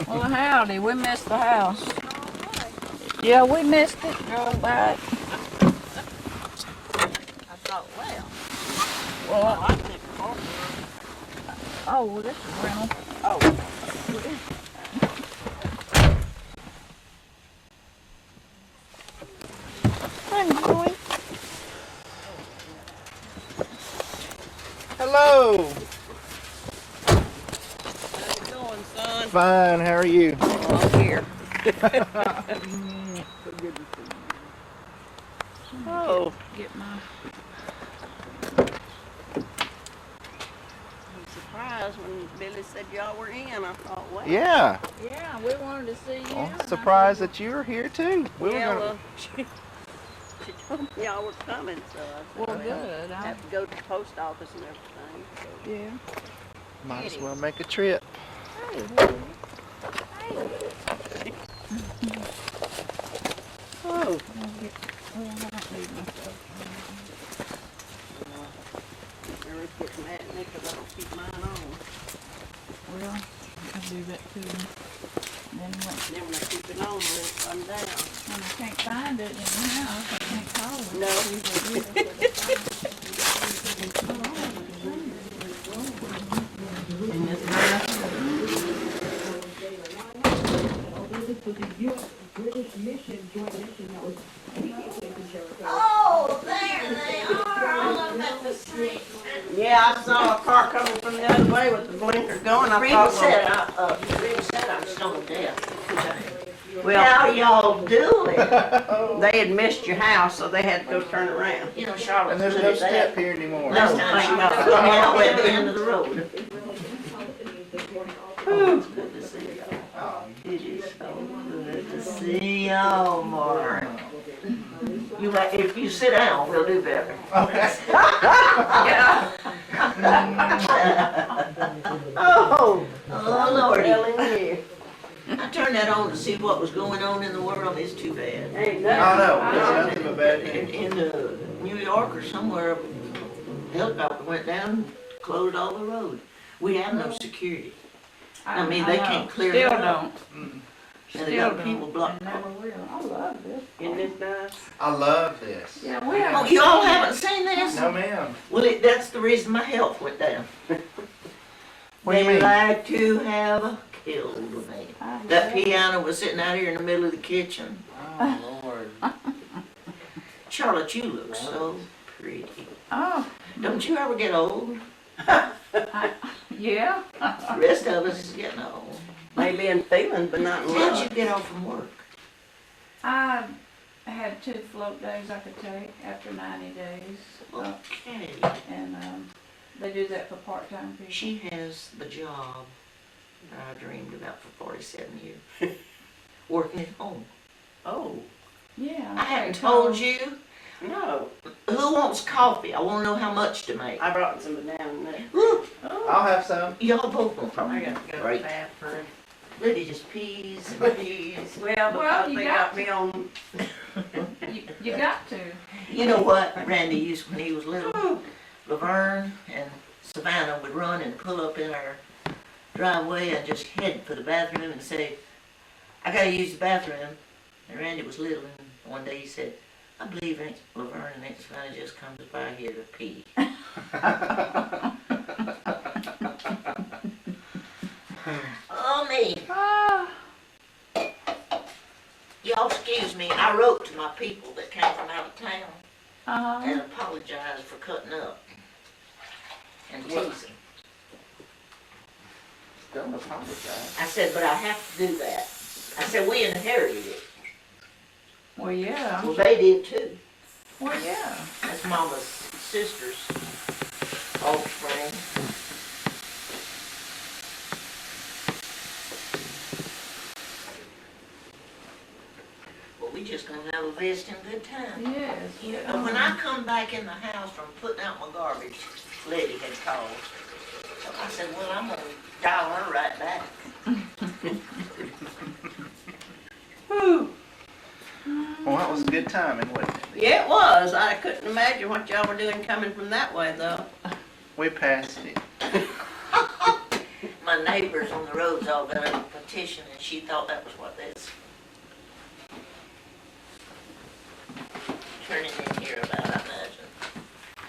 Well, howdy. We missed the house. Yeah, we missed it. Drove back. I thought, Well, I think car. oh, well, this is rental. Oh. Hi, Joey. Hello. How's it going, son? Fine. How are you? Oh, here. Oh. Get my. I'm surprised when Billy said y'all were in. I thought, wow. Yeah. Yeah, we wanted to see you. Well, surprised that you were here too. We were Yeah, gonna. well, she told me y'all were coming, so I said, Well, good. I have to go to the post office and everything. So. Yeah. Might as well make a trip. Hey, Oh. Never put mad at me 'cause I don't keep mine on. Well, I'll do that too. Then Then when I keep it on, it's run down. when I can't find it in the house, I can't call it. No. In this house. Oh, there they are, all of them at the same time. Yeah, I saw a car coming from the other way with the blinker going. I Rita thought, said I'm stone deaf. well, How y'all doing? they had missed your house, so they had to go turn around. You know, Charlotte. And there's no step here anymore. Last time she was put me out at the end of the road. Good to see y'all. It is so good to see y'all, Mark. You might, if you sit down, we'll do better. Okay. Oh, Oh, Lordy. telling you. I turned that on to see what was going on in the world. It's too bad. Ain't I nothing. know. There's nothing but bad news. In New York or somewhere, a helicopter went down and closed all the road. We have no security. I mean, they can't clear Still it up. don't. And they got people blocked And never off. will. I love this. Isn't this nice? I love this. Yeah, we Oh, have. you all haven't seen this? No, ma'am. Well, that's the reason my health went down. What do you They mean? like to have killed me. I That hear piano was sitting out here in the middle of the kitchen. Oh Lord. Charlotte, you look so pretty. Oh, Don't you ever get old? yeah. The rest of us is getting old. Maybe in feeling, but not in How'd you love. get off from work? I had 2 float days I could take after 90 days. Okay. And they do that for part-time people. She has the job that I dreamed about for 47 years. Working at home. Oh, Yeah. I hadn't told you. no. Who wants coffee? I want to know how much to make. I brought some down there. Woo, I'll have some. y'all both want I coffee. got to go to Right. the bathroom. Lydia just pees and pees. Well, because you they got got me on. You got to. You know what Randy used when he was little? Laverne and Savannah would run and pull up in our driveway and just head for the bathroom and say, I gotta use the bathroom. And Randy was little and one day he said, I believe Aunt Laverne and Aunt Savannah just comes by here to pee. Oh me. Ah. Y'all excuse me, I wrote to my people that came from out of town and Uh-huh. apologized for cutting up and What? teasing. Don't apologize. I said, but I have to do that. I said, we inherited it. Well, yeah. Well, they did too. Well, yeah. That's Mama's sister's offspring. But we just gonna have a visit and good time. Yes. You know, when I come back in the house from putting out my garbage, Letty had called. So I said, well, I'm gonna dial her right back. Whew. Well, that was a good timing, wasn't it? Yeah, it was. I couldn't imagine what y'all were doing coming from that way, though. We passed it. My my neighbors on the roads all got a petition, and she thought that was what this turning in here about, I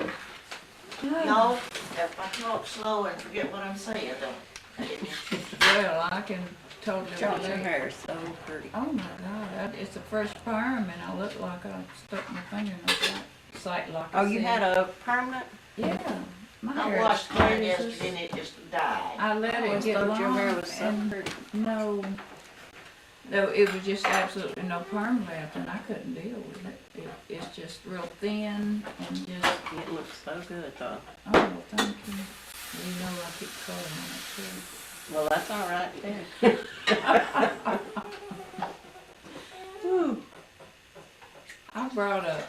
imagine. Y'all, if I talk slow and forget what I'm saying, don't hit me. Well, I can totally Charles, your relate. hair is so pretty. Oh my God, it's a fresh perm and I look like I stuck my finger in the sight like I Oh, you said. had a permanent? Yeah, my I hair washed is mine crazy. yesterday and it just died. I let I it always get thought long your hair was so and pretty. no, it was just absolutely no perm left and I couldn't deal with it. It's just real thin and just, It looks so good though. oh, well, thank you. You know I keep color on it too. Well, that's all right then. Whew. I brought a,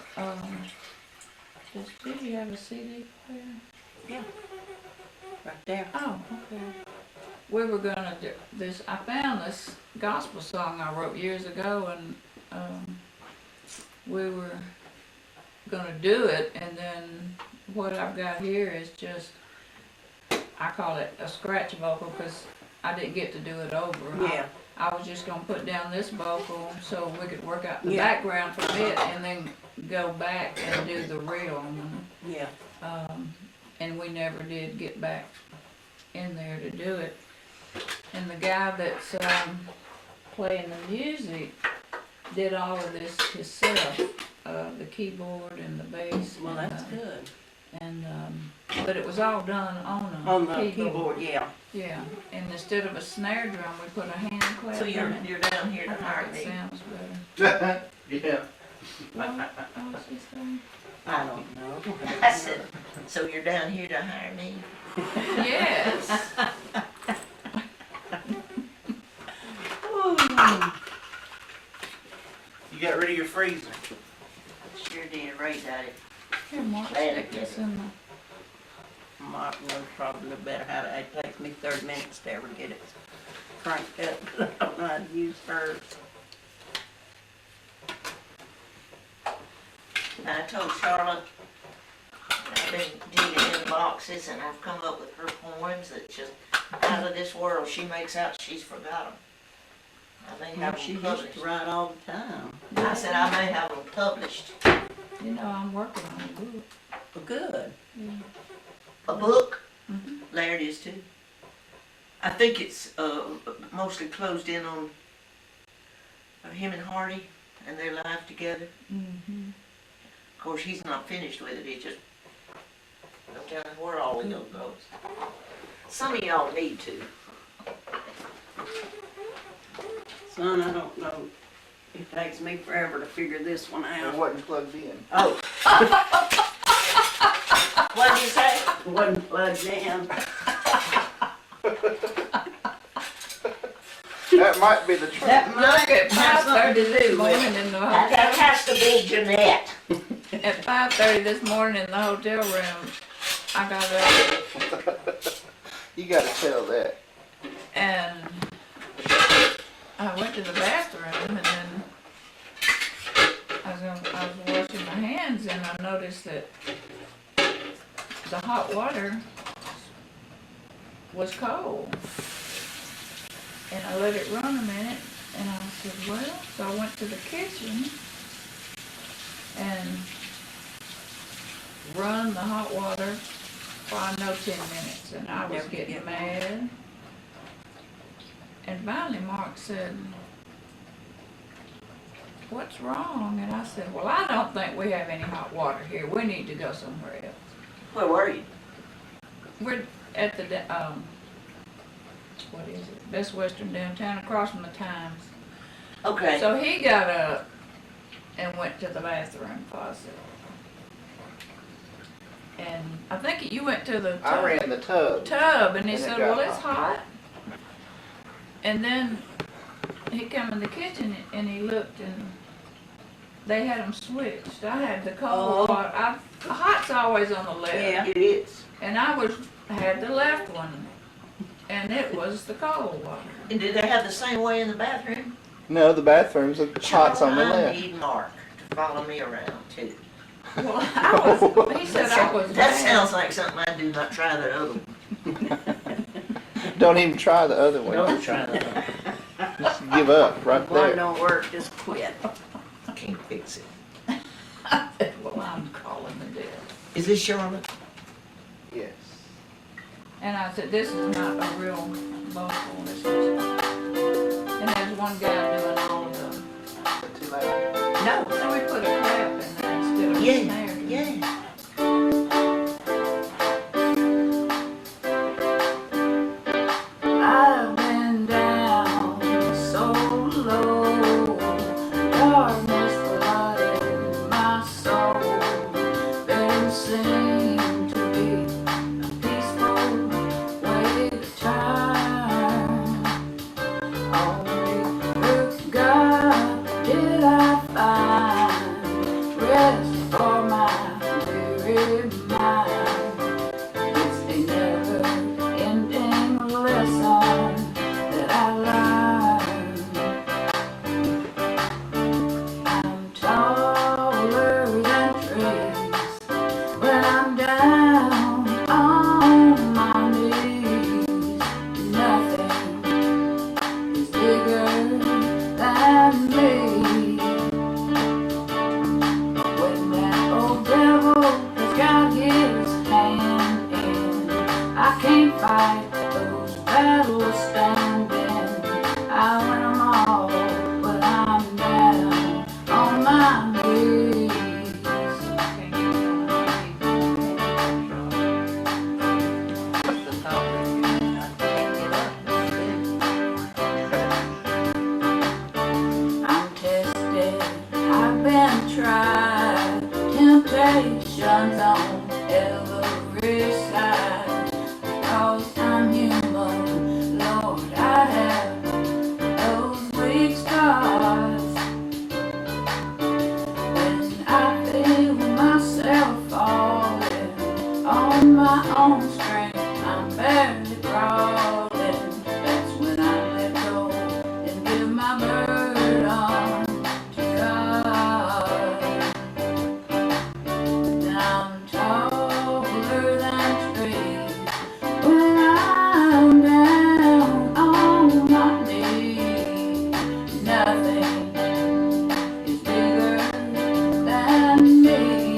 did you have a CD player? Yeah. Right there. Oh, okay. We were gonna do this, I found this gospel song I wrote years ago and, we were gonna do it and then what I've got here is just, I call it a scratch vocal because I didn't get to do it over. Yeah. I was just gonna put down this vocal so we could work out the Yeah. background for a bit and then go back and do the real one. Yeah. And we never did get back in there to do it. And the guy that's playing the music did all of this himself, the keyboard and the bass. Well, and, that's good. And but it was all done on a On the keyboard, yeah. Yeah, and instead of a snare drum, we put a hand clap So in you're it. down here I to hire think me. it sounds better. Yeah. What was she saying? I don't know. I said, so you're down here to hire me? Yes. You got rid of your freezer. Sure did, right, Daddy. Here, Mark, Glad stick to this get in the. Mark knows probably better how to, it takes me 30 minutes to ever get it cranked up. I don't know how to use hers. I told Charlotte, I've been digging in boxes and I've come up with her poems that just out of this world. She makes out she's forgot them. I may have She them used published. to write all the time. I said I may have them published. You know, I'm working on a book. Well, good. Yeah. A book? Mhm. Laird is too. I think it's mostly closed in on him and Hardy and their life together. Mm-hmm. Of course, he's not finished with it. He just don't tell us where all of it goes. Some of y'all need to. Son, I don't know. It takes me forever to figure this one It out. wasn't plugged in. Oh. What did you say? It wasn't plugged in. That might be the truth. That Look might at have something 5:30 to this do morning with it. in the That hotel. has to be Jeanette. At 5:30 this morning in the hotel room, I got up You gotta tell that. and I went to the bathroom and then I was washing my hands and I noticed that the hot water was cold. And I let it run a minute and I said, well, so I went to the kitchen and run the hot water for I know 10 minutes and I was Never getting get mad. And finally Mark said, what's wrong? And I said, well, I don't think we have any hot water here. We need to go somewhere else. Where were you? We're at the, what is it? Best Western downtown, across from the Times. Okay. So he got up and went to the bathroom closet. And I think you went to the I ran the tub. tub and he And it said, got well, it's hot. hot. And then he come in the kitchen and he looked and they had them switched. I had the cold water. Hot's always on the left. Yeah. It is. And I had the left one. And it was the cold water. And did they have the same way in the bathroom? No, the bathrooms are hot's on the I left. need Mark to follow me around too. Well, he said I was That mad. sounds like something I do not try that other one. Don't even try the other one. Don't try that. Just give up right One there. don't work, just quit. Can't fix it. Well, I'm calling the deal. Is this Charlotte? Yes. And I said, this is not a real vocal, this is, and there's one guy doing all of the, Too loud. no, so we put a clap in there instead of a Yeah, snare. yeah. I've been down so low, darkness flooded my soul. There seemed to be a peaceful way to turn. Only with God did I find rest for my weary mind. It's a never-ending lesson that I learned. I'm taller than trees when I'm down on my knees. Nothing is bigger than me. When that old devil has got his hand in, I can't fight those battles standing. I win 'em all, but I'm down on my knees. What's the thought that you can't get up? I'm tested, I've been tried, temptations on every side. Because I'm human, Lord, I have those weak scars. When I feel myself falling on my own strength, I'm barely crawling. That's when I let go and give my burden to God. Now I'm taller than trees when I'm down on my knees. Nothing is bigger than me.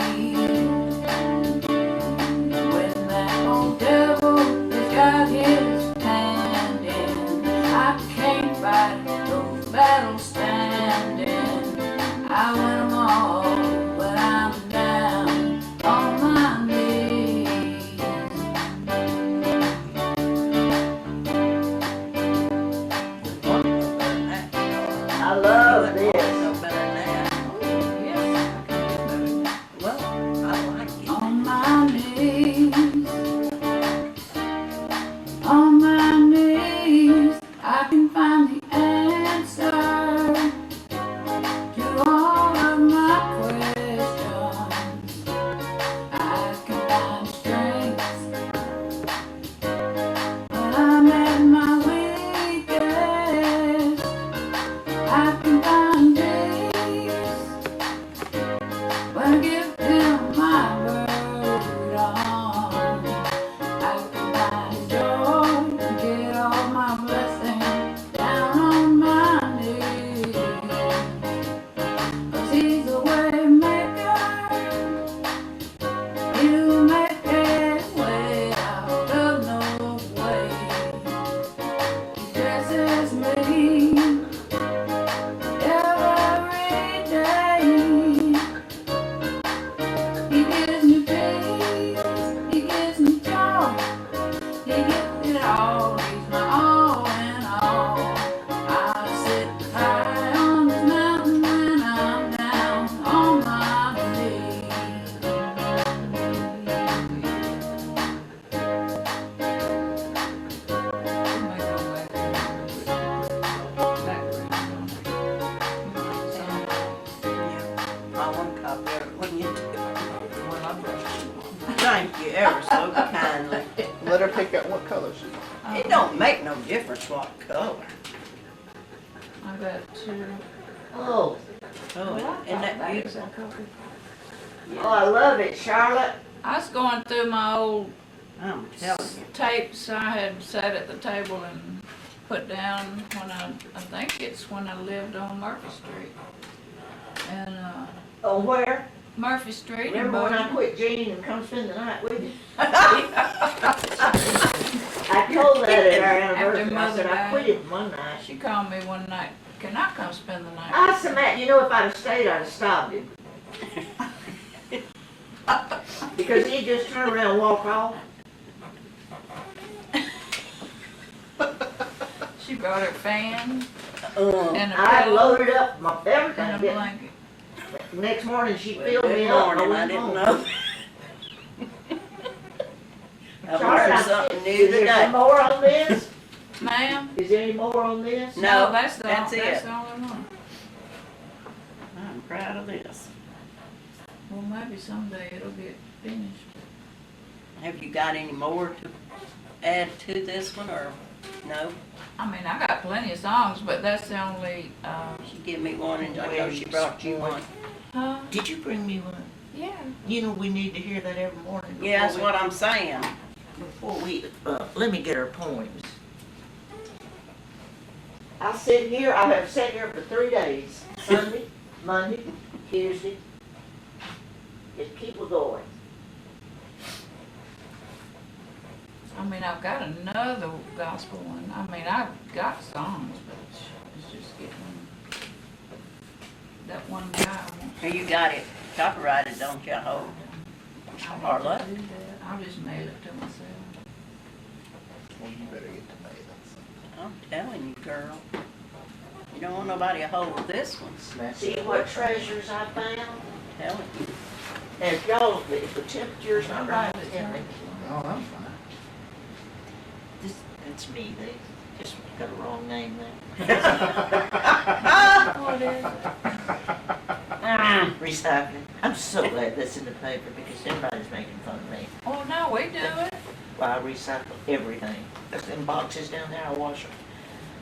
When that old devil has got his hand in, I can't fight those battles standing. I win 'em all, but I'm down on my knees. I love this. No better than that. Yes, I can get better than that. Well, I like it. On my knees, on my knees, I can find the answer to all of my questions. I can find strength when I'm at my weakest. I can find peace when I give him my burden. I can find joy and get all my blessings down on my knees. 'Cause he's a way maker. He'll make a way out of no way. He dresses me every day. He gives me peace, he gives me joy, he gives it all, he's my all in all. I sit high on the mountain when I'm down on my knees. I want to copy of it when you do it. Thank you ever so kindly. Let her pick out what color she wants. It don't make no difference what color. I got two. Oh, Oh, isn't that beautiful? oh, I love it, Charlotte. I was going through my old I'm telling you. tapes I had sat at the table and put down when I think it's when I lived on Murphy Street. And, Oh, where? Murphy Street in Remember when I Bossier. quit Jean and come spend the night with you? I told that at our anniversary, I said, I quit it one night. She called me one night, can I come spend the night? I said, Matt, you know, if I'd have stayed, I'd have stopped him. Because he'd just turn around and walk off. She brought her fan and a I pillow loaded up my and a everything. blanket. Next morning, she Well, filled good me up. morning, I went didn't home. know. I've Charlotte, learned something new is there some today. more on this? Ma'am? Is there any more on this? No, That's that's the it. only one. I'm proud of this. Well, maybe someday it'll get finished. Have you got any more to add to this one, or no? I mean, I got plenty of songs, but that's the only, She gave me one, and I know she brought you one. huh? Did you bring me one? Yeah. You know, we need to hear that every morning. Yeah, that's before what I'm saying. Before we, let me get her poems. I sit here, I have sat here for 3 days, Sunday, Monday, Tuesday. Just keep it going. I mean, I've got another gospel one. I mean, I've got songs, but it's just getting that one guy wants. Here, you got it copyrighted, don't you, I hope? I need Or what? to do that. I'll just mail it to myself. Well, you better get to me. I'm telling you, girl. You don't want nobody to hold this one. Snap See it. what treasures I found? I'm telling you. And if y'all, if the temperature's not right, Somebody tell me. Oh, I'm fine. This, it's me, they just got a wrong name there. What is it? Recycling. I'm so glad that's in the paper because everybody's making fun of me. Oh, no, we do it. Well, I recycle everything. There's them boxes down there, I wash them.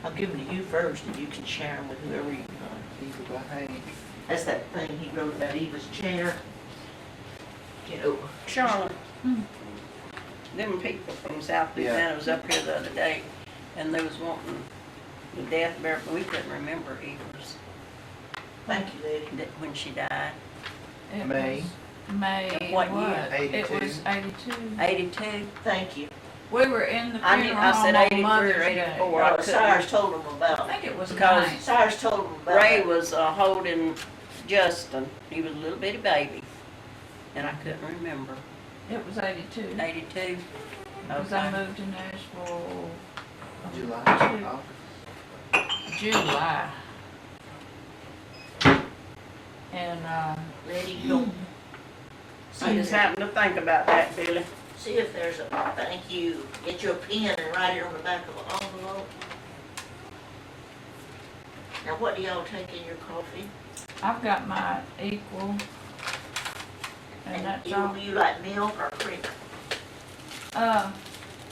I'll give them to you first and you can share them with whoever you want. Either behind. That's that thing he wrote about Eva's chair. You know, Charlotte, Hmm. them people from South Yeah. Louisiana was up here the other day, and they was wanting the death bear, but we couldn't remember Eva's, thank you, lady. when she died. It May. was May What what? year? It 82. was 82. 82. Thank you. We were in the I funeral knew- I said home 83 on or Mother's 84. Day. I Oh, couldn't- Cyrus told them I about. think it was Because- 9. Cyrus told them about. Ray that. was holding Justin. He was a little bitty baby, and I couldn't remember. It was 82. 82. Because I Okay. moved to Nashville July. August. July. And, Lady, don't. I just happened to think about that, Billy. See if there's a thank you. Get you a pen and write it on the back of an envelope. Now, what do y'all take in your coffee? I've got my equal. And that's all. You like milk or cream? I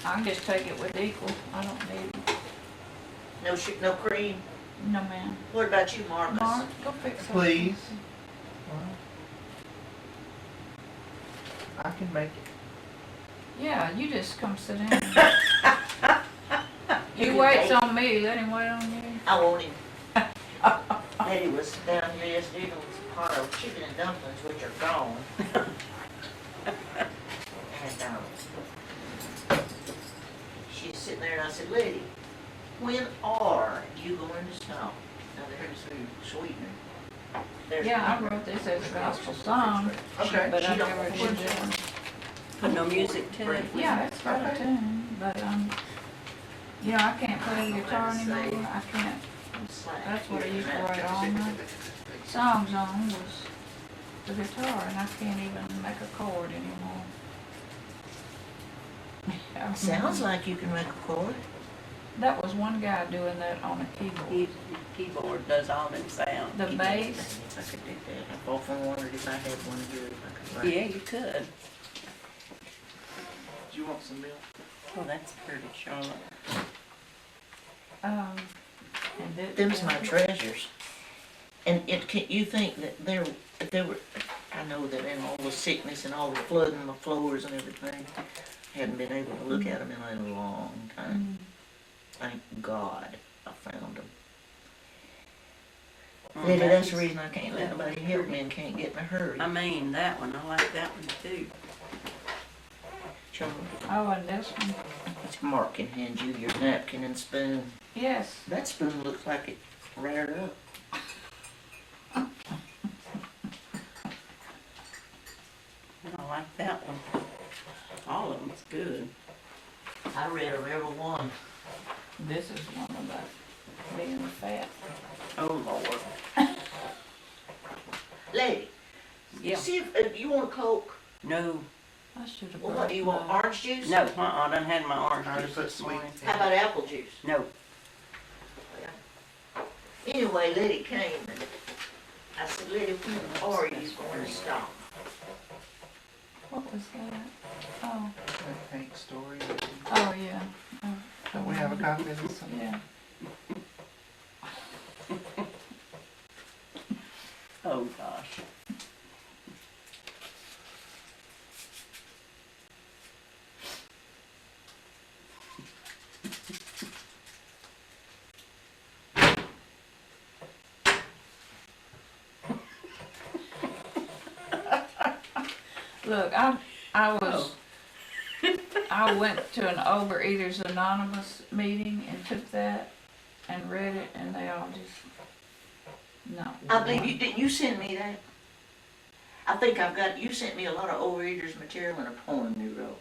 can just take it with equal. I don't need, No cream? no ma'am. What about you, Marcus? Mark, go fix something. Please. I can make it. Yeah, you just come sit down. You He can waits take- on me, let him wait on you. I want him. Eddie was down here yesterday, eating a pot of chicken and dumplings, which are gone. And, she's sitting there and I said, Lady, when are you going to stop? Now there's the sweetener. There's Yeah, I the- wrote this as a gospel song, Okay. but I She don't never put did it that. Put no music to it. Yeah, it's got a Okay. tune, but, you know, I can't play the guitar anymore. I can't, Slack. that's what I used to write all my songs on was the guitar, and I can't even make a chord anymore. Sounds like you can make a chord. That was one guy doing that on a keyboard. Keyboard does all them sounds. The bass, If I could do that. I've often wondered if I had one here, if I could write. Yeah, you could. Do you want some milk? Oh, that's pretty, Charlotte. and it. Them's my treasures. And you think that there were, I know that in all the sickness and all the flooding the floors and everything, Hadn't been able to look at them in a long time. Thank God I found them. Lady, that's the reason I can't let nobody help me and can't get in a hurry. I mean, that one, I like that one too. Charlie, Oh, and this one, Mark can hand you your napkin and spoon. yes. That spoon looks like it rared up. I like that one. All of them's good. I read of every one. This is one about being fat. Oh, Lord. Lady, Yeah. see if you want a Coke. No, I should have Well, brought what do you want? mine. Orange juice? no, I done had my orange Trying to juice put this sweet morning. How about apple juice? No, Anyway, Letty came and I said, Letty, when are you going to stop? What was that? Oh, That paint story. oh, yeah. Oh, Don't we have a copy of this? yeah. oh gosh. Look, I went to an Overeaters Anonymous meeting and took that and read it, and they all just, no. I believe you, didn't you send me that? I think I've got, you sent me a lot of Overeaters material and a poem you wrote.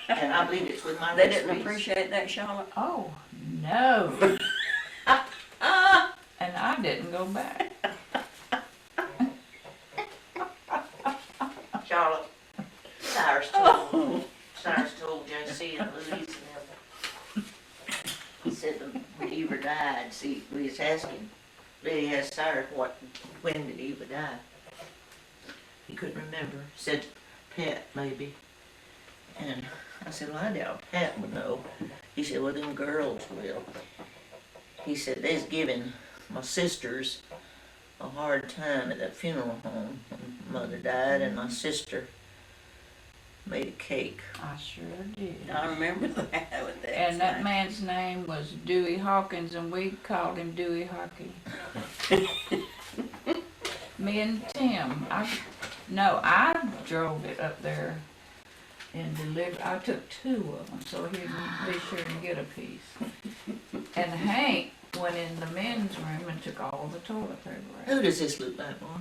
And I believe it's with my They recipes. didn't appreciate that, Charlotte? Oh, no. And I didn't go back. Charlotte, Cyrus told JC and Louise and them. He said that when Eva died, see, we was asking, Lydia asked Cyrus when did Eva die? He couldn't remember. Said Pat maybe. And I said, well, I doubt Pat would know. He said, well, them girls will. He said, they's giving my sisters a hard time at that funeral home when Mother died, and my sister made a cake. I sure did. I remember that with that. And that man's name was Dewey Hawkins, and we called him Dewey Hockey. Me and Tim, I drove it up there and delivered. I took 2 of them, so he'd be sure to get a piece. And Hank went in the men's room and took all the toilet paper out. Who does this look like, Mark?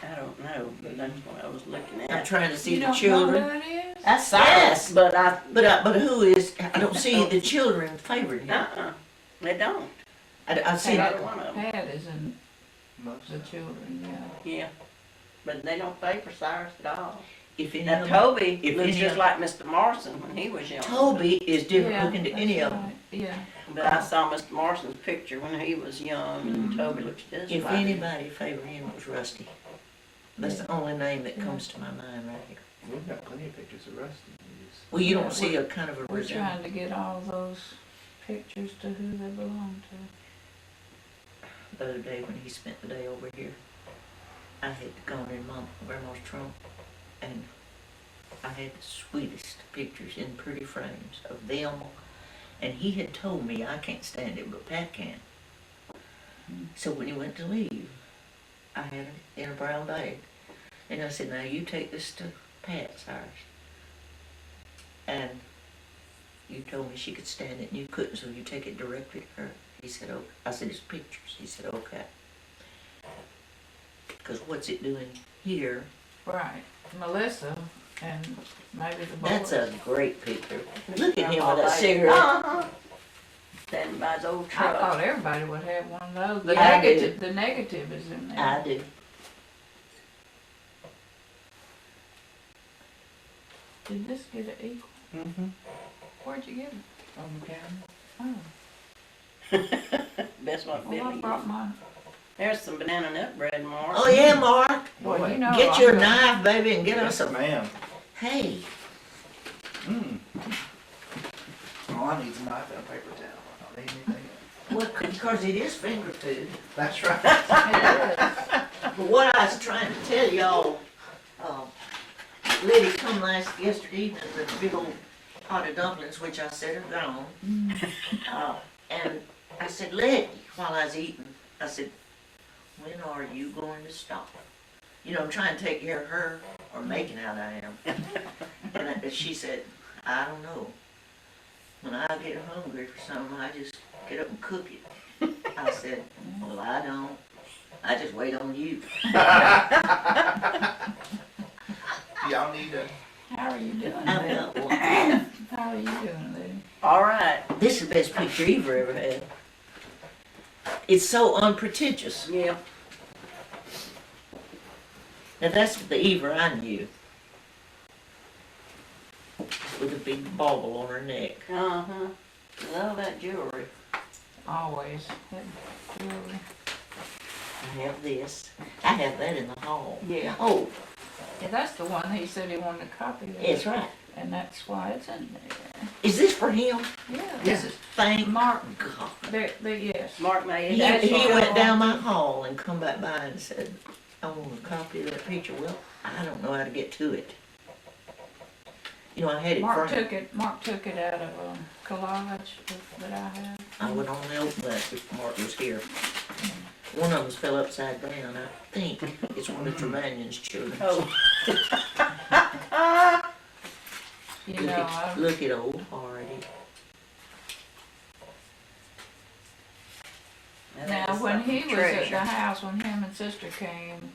I don't know, but that's what I was looking I'm at. trying to see You the don't know children. who it is? That's Yes. Cyrus, but I, But who is, I don't see the children favored here. they don't. I see Pat- that. one of 'em. Pat is in Most the of them. children, yeah. Yeah, but they don't favor Cyrus at all. If any Now of them, Toby if looks any just of- like Mr. Morrison when he was young. Toby is different Yeah, looking to that's any of them. right, yeah. But I saw Mr. Morrison's picture when he was young, and Toby looks just If like him. anybody favored him, it was Rusty. That's the only name that comes to my mind right here. We've got plenty of pictures of Rusty. Well, you Yeah, don't see a kind of a We're resemblance. trying to get all those pictures to who they belong to. The other day when he spent the day over here, I had gone in Grandma's trunk, and I had the sweetest pictures in pretty frames of them. And he had told me I can't stand it, but Pat can. So when he went to leave, I had it in a brown bag. And I said, now you take this to Pat, Cyrus. And you told me she could stand it and you couldn't, so you take it directly to her. He said, oh, I said, it's pictures. He said, okay. Because what's it doing here? Right, Melissa and maybe the boys. That's a great picture. Look at him Grandma with a like, cigarette. Uh-huh. Standing by his old I truck. thought everybody would have one of those. The I do. negative is in there. I do. Did this get an equal? Mm-hmm. Where'd you get it? On the camera. Oh, That's what well, I Billy brought used. mine. There's some banana nut bread, Mark. Oh yeah, Mark. Well, you know, Get I'm your gonna- knife, baby, and get us Yes, a. ma'am. Hey, Mm. All I need is a knife and a paper towel. I don't need anything else. well, because it is finger food. That's right. It is. But what I was trying to tell y'all, Liddy come yesterday evening with a big old pot of dumplings, which I said are gone. And I said, Liddy, while I was eating, I said, when are you going to stop? You know, I'm trying to take care of her, or making out I am. And she said, I don't know. When I get hungry for something, I just get up and cook it. I said, well, I don't. I just wait on you. Y'all need to, How are you doing, I Liddy? got one. How are you doing, Liddy? All right. This is the best picture Eva ever had. It's so unpretentious. Yeah. Now that's the Eva I knew. With a big bauble on her neck. Uh-huh. Love that jewelry. Always. That jewelry. I have this. I have that in the hall. Yeah. Oh, Yeah, that's the one he said he wanted a copy of. that's right. And that's why it's in there. Is this for him? Yeah, this is Thank Mark. God. Yes. Mark made it. He, That's he all. went down my hall and come back by and said, I want a copy of that picture. Well, I don't know how to get to it. You know, I had it Mark framed. took it out of a collage that I had. I would only open that if Mark was here. One of them's fell upside down. I think it's one of Tremanian's children. Oh. You Look know, at, look at old Hardy. now when he was at the house, when him and sister came,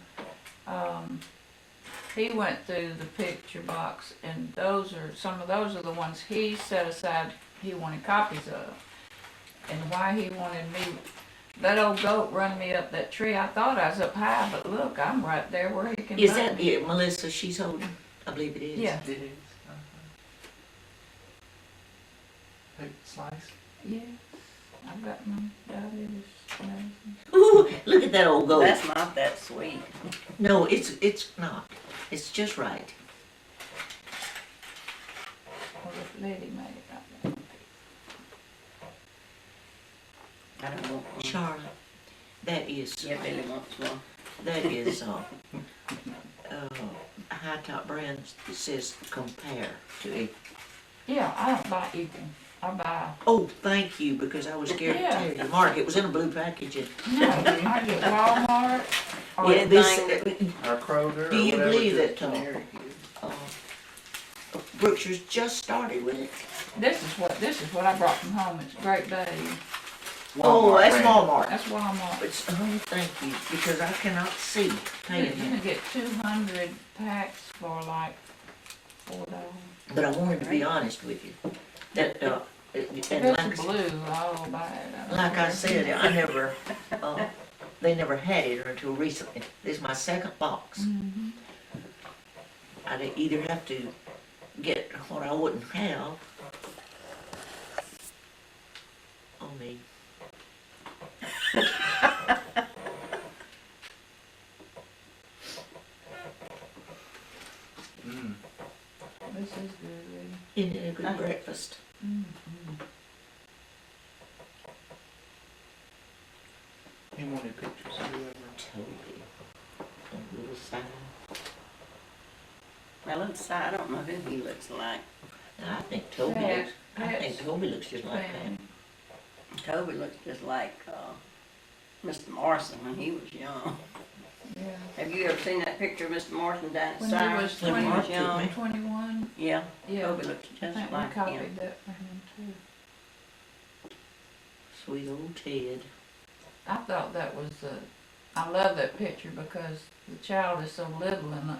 he went through the picture box, and some of those are the ones he set aside he wanted copies of. And why he wanted me, that old goat run me up that tree. I thought I was up high, but look, I'm right there where he can Is find that me. it, Melissa? She's holding. I believe it is. Yeah, it is. Hey, slice. yeah. I've got my diabetes medicine. Ooh, look at that old goat. That's not that sweet. No, it's not. It's just right. Well, this lady made it right there. I don't want one. Charlotte, that is, Yeah, Billy wants one. that is, a high top brand that says compare to it. Yeah, I don't buy equal. I buy, Oh, thank you, because I was scared to Yeah. tell you. Mark, it was in a blue packaging. no, I get Walmart. Or Yeah, This, Or Kroger, Do or you whatever believe the that, Tom? generic is. Brookshire's just started with it. This is what I brought from home. It's Great Value. Oh, Walmart that's brand. Walmart. That's Walmart. But, oh, thank you, because I cannot see You paying can him. get 200 packs for like $4. But I wanted to be honest with you. That, If and it's like, blue, I'll buy it. don't like I care. said, I never, they never had it until recently. This is my second box. Mhm. I'd either have to get what I wouldn't have, on me. Mm. This is good, really. Isn't it a good breakfast? Mhm. Any more new pictures of whoever? Toby. A little sign. Now, let's see, I don't know who he looks like. And I think Toby Pat, looks, I think Pat's Toby looks just like family. that. Toby looks just like, Mr. Morrison when he was young. Yeah. Have you ever seen that picture of Mr. Morrison down at When he Cyrus? was When he was 20, young? 21. Yeah, Yeah. Toby looks I just think we like him. copied that for him too. Sweet old Ted. I thought that was I love that picture because the child is so little and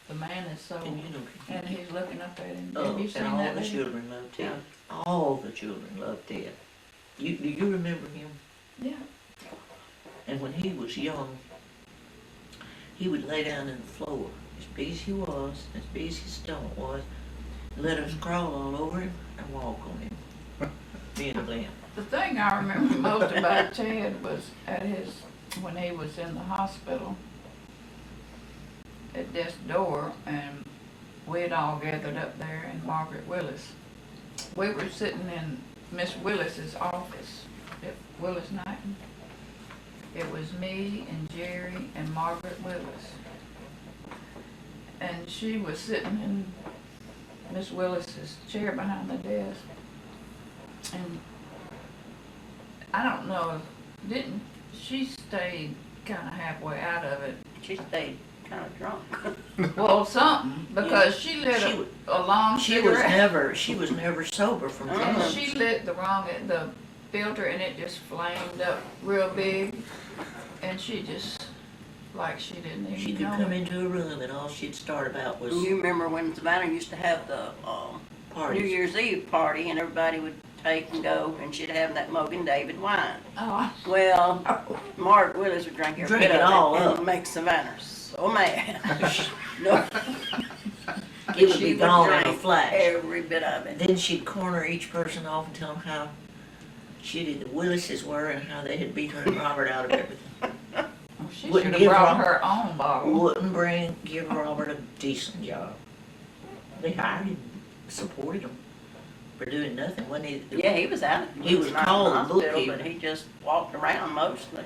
the man is so, And you know, and he's looking up at him. oh, Have you seen and all that? the Lily? children love Ted. All the children love Ted. Do you remember him? Yeah. And when he was young, he would lay down in the floor, as big as he was, as big as his stomach was, let us crawl all over him and walk on him. Me and Glenn. The thing I remember most about Ted was when he was in the hospital at death's door, and we had all gathered up there in Margaret Willis. We were sitting in Miss Willis's office at Willis Knighton. It was me and Jerry and Margaret Willis. and she was sitting in Miss Willis's chair behind the desk. And I don't know, didn't, she stayed kinda halfway out of it. She stayed kinda drunk. Well, something, because she lit She a long She was cigarette. never sober from And drugs. she lit the filter, and it just flamed up real big. And she just, like she didn't She even could know come it. into a room and all she'd start about was You remember when Savannah used to have the, New parties. Year's Eve party and everybody would take and go and she'd have that Mogan David wine. Oh, Well, Mark Willis would drink every Drink bit it of all it up. and make Savannah so mad. No, It would she be gone in a drink flash. every bit of it. Then she'd corner each person off and tell them how shitty the Willises were and how they had beat her and Robert out of everything. she Wouldn't should have give brought Rob- her own bottle. Wouldn't give Robert a decent job. They hired him, supported him for doing nothing, wasn't he? Yeah, he was out. He was not in called the hospital, bookkeeper. but he just walked around mostly.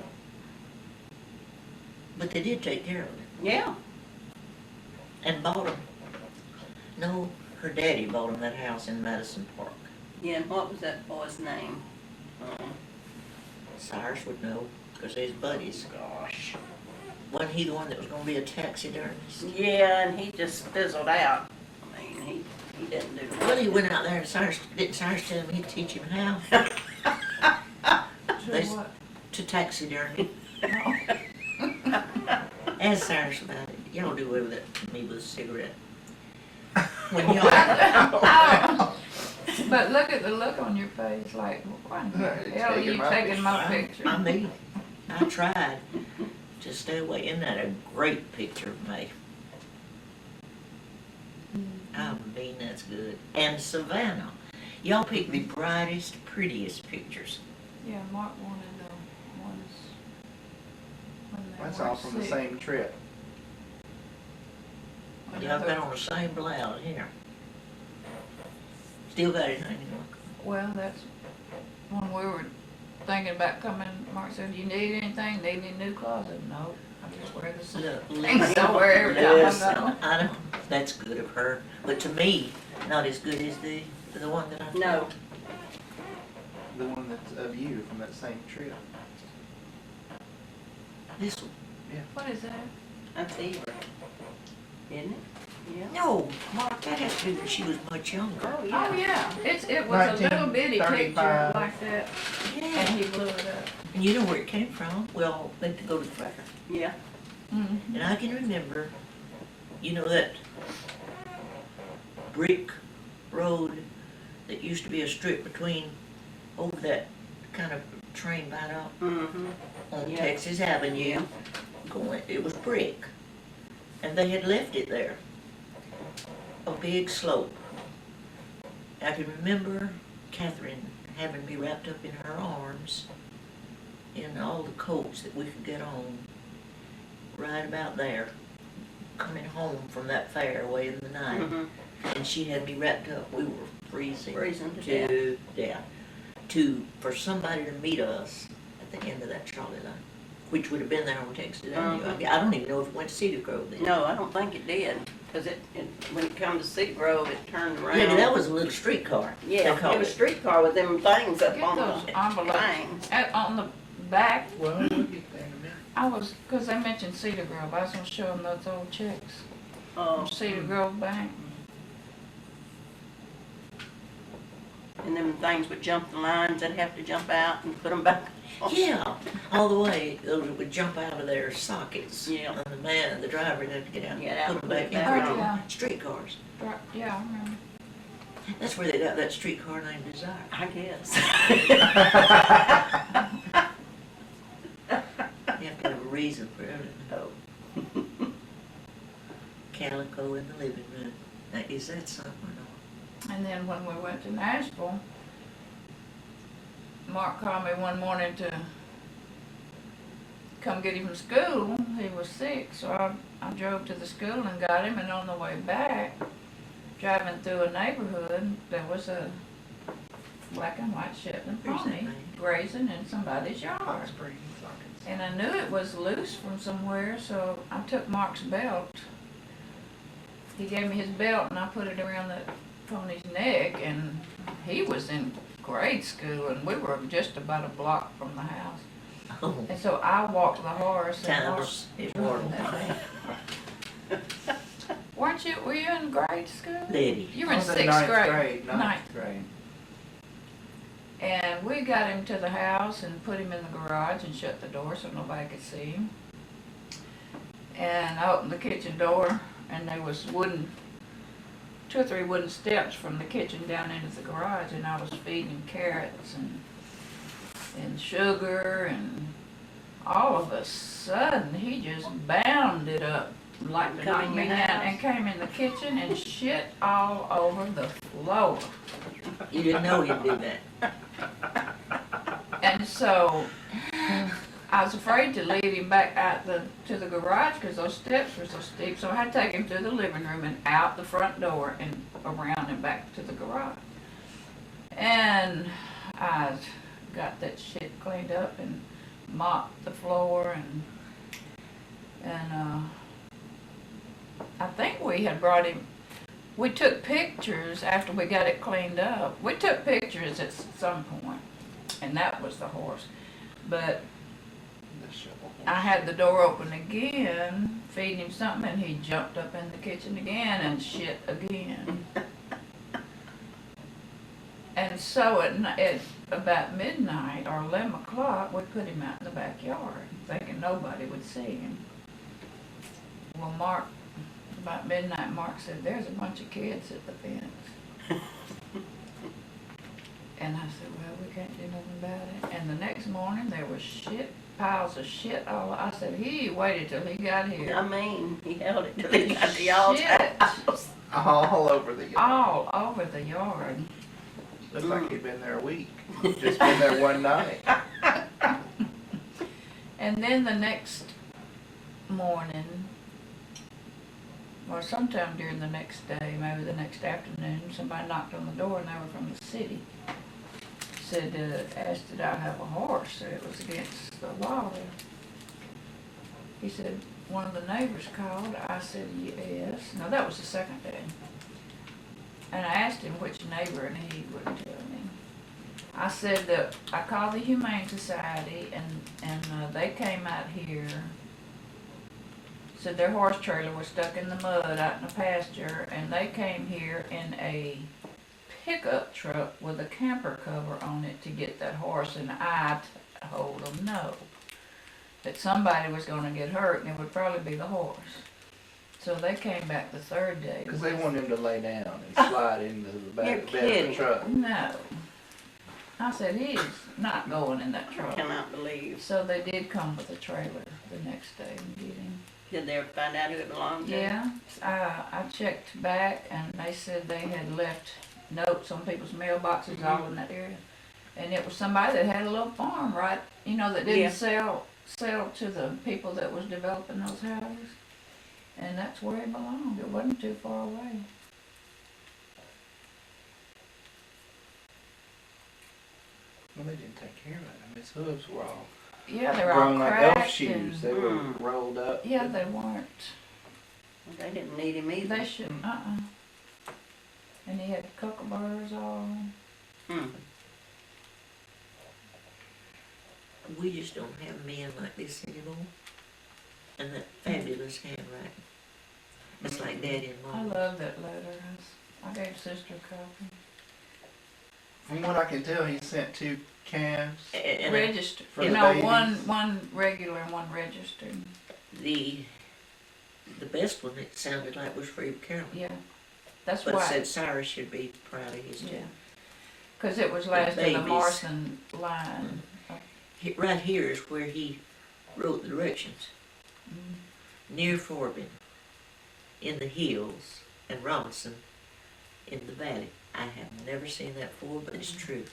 But they did take care of him Yeah. and bought him. No, her daddy bought him that house in Madison Park. Yeah, and what was that boy's name? Cyrus would know, because they're his buddies. Gosh. Wasn't he the one that was gonna be a taxidermist? Yeah, and he just fizzled out. I mean, he didn't do Well, he nothing. went out there and didn't Cyrus tell him he'd teach him how To they- what? to taxidermy? No. Ask Cyrus about it. Y'all do away with it to me with a cigarette. When y'all, I don't- But look at the look on your face, like, why in the Taking hell are you my taking my picture? I mean, I tried to stay away. Isn't that a great picture of me? I mean, that's good. And Savannah. Y'all picked the brightest, prettiest pictures. Yeah, Mark wanted the ones when they That's were all from the sick. same trip. Y'all been on the same blouse here. Still got it hanging on. Well, that's when we were thinking about coming. Mark said, "You need anything? Need any new clothes?" I said, "No, I just wear the same Look, things I wear every time I listen, go." I don't, that's good of her, but to me, not as good as the one that I took. No. The one that's of you from that same trip. This one. What is that? That's Eva. Isn't it? Yeah. No, Mark, that has to do with she was much younger. Oh, Oh yeah. yeah, it was a little bitty picture 1935. like that, and Yeah, he blew it up. and you know where it came from? Well, they had to go to the fair. Yeah. Mm-hmm. And I can remember, you know, that brick road that used to be a strip between, over that kind of train right out Mm-hmm. on Yeah. Texas Avenue. Going, it was brick. And they had left it there. A big slope. I can remember Catherine having me wrapped up in her arms in all the coats that we could get on right about there, coming home from that fair way in the night. Mm-hmm. And she had me wrapped up. We were freezing Freezing to death. to death. For somebody to meet us at the end of that trolley line, which would have been there on Texas Avenue. Uh-huh. I don't even know if it went to Cedar Grove then. No, I don't think it did, because when it come to Cedar Grove, it turned around. Yeah, that was a little streetcar. Yeah, they called it was a streetcar with them things up Get on those the envelopes things. on the back. Well, we'll get there in a minute. I was, cause they mentioned Cedar Grove. I was gonna show them those old checks Oh, from Cedar Grove Bank. and them things would jump the lines, they'd have to jump out and put them back on. Yeah, all the way, those would jump out of their sockets. Yeah. And the driver would have to get out Get and out put them and back put it in. back on. Yeah. Streetcars. Right, yeah, I remember. That's where they got that streetcar named Desire. I guess. You have to have a reason for everything. Oh. Calico in the living room. Now, is that something or not? And then when we went to Nashville, Mark called me one morning to come get him from school. He was sick, so I drove to the school and got him, and on the way back, driving through a neighborhood, there was a black and white Shetland Where's that pony thing? grazing in somebody's yard. Hot Springs, Arkansas. And I knew it was loose from somewhere, so I took Mark's belt he gave me his belt and I put it around that pony's neck, and he was in grade school and we were just about a block from the house. Oh, And so I walked the horse and Mark times is rode horrible. that thing. Were you in grade school? Letty. You were I in was in sixth ninth grade. grade, ninth Ninth grade. And we got him to the house and put him in the garage and shut the door so nobody could see him. And I opened the kitchen door and there was two or three wooden steps from the kitchen down into the garage, and I was feeding him carrots and sugar, and all of a sudden he just bounded up like to Come knock in me your down house? and came in the kitchen and shit all over the floor. You didn't know he'd do that. And so I was afraid to lead him back out to the garage because those steps were so steep. So I had to take him through the living room and out the front door and around and back to the garage. And I got that shit cleaned up and mopped the floor, and I think we had brought him. We took pictures after we got it cleaned up. We took pictures at some point, and that was the horse. But I had the door open again, feeding him something, and he jumped up in the kitchen again and shit again. And so at about midnight or 11 o'clock, we put him out in the backyard, thinking nobody would see him. Well, about midnight, Mark said, "There's a bunch of kids at the fence." And I said, "Well, we can't do nothing about it." And the next morning, there was piles of shit all. I said, "He waited till he got here." I mean, he held it till he got to y'all's Shit. house. All over the yard. All over the yard. Looks like he'd been there a week. Just been there one night. And then the next morning, or sometime during the next day, maybe the next afternoon, somebody knocked on the door and they were from the city. Said, asked did I have a horse, so it was against the law there. He said, one of the neighbors called. I said, yes. No, that was the second day. And I asked him which neighbor, and he wouldn't tell me. I said that I called the Humane Society, and they came out here. Said their horse trailer was stuck in the mud out in the pasture, and they came here in a pickup truck with a camper cover on it to get that horse, and I told them no, that somebody was going to get hurt, and it would probably be the horse. So they came back the third day. Because they want him to lay down and slide into the back You're bed of the kidding. truck. No. I said, he's not going in that I truck. cannot believe. So they did come with a trailer the next day and get him. Did they ever find out who it belonged to? Yeah, I checked back and they said they had left notes on people's mailboxes all in that area. And it was somebody that had a little farm, right, that didn't Yeah. sell to the people that was developing those houses. And that's where it belonged. It wasn't too far away. Well, they didn't take care of him. His hooves were all Yeah, they were all grown like cracked. elf shoes. They were Mm. rolled up. Yeah, they weren't. Well, they didn't need him either. They shouldn't, And he had kookaburras all. Hmm. We just don't have men like this anymore. And that fabulous handwriting. It's like Daddy and I Mom. love that letter. I gave Sister a copy. From what I can tell, he sent 2 calves. And Registered. For You the know, babies. one regular and one registered. the best one, it sounded like, was for Carolyn. Yeah. That's But it why. said Cyrus should be proud of his Yeah. too. Because it was last in the babies. Morrison line. Right here is where he wrote the directions. Mm. Near Forbin, in the hills, and Robinson in the valley. I have never seen that before, but it's true.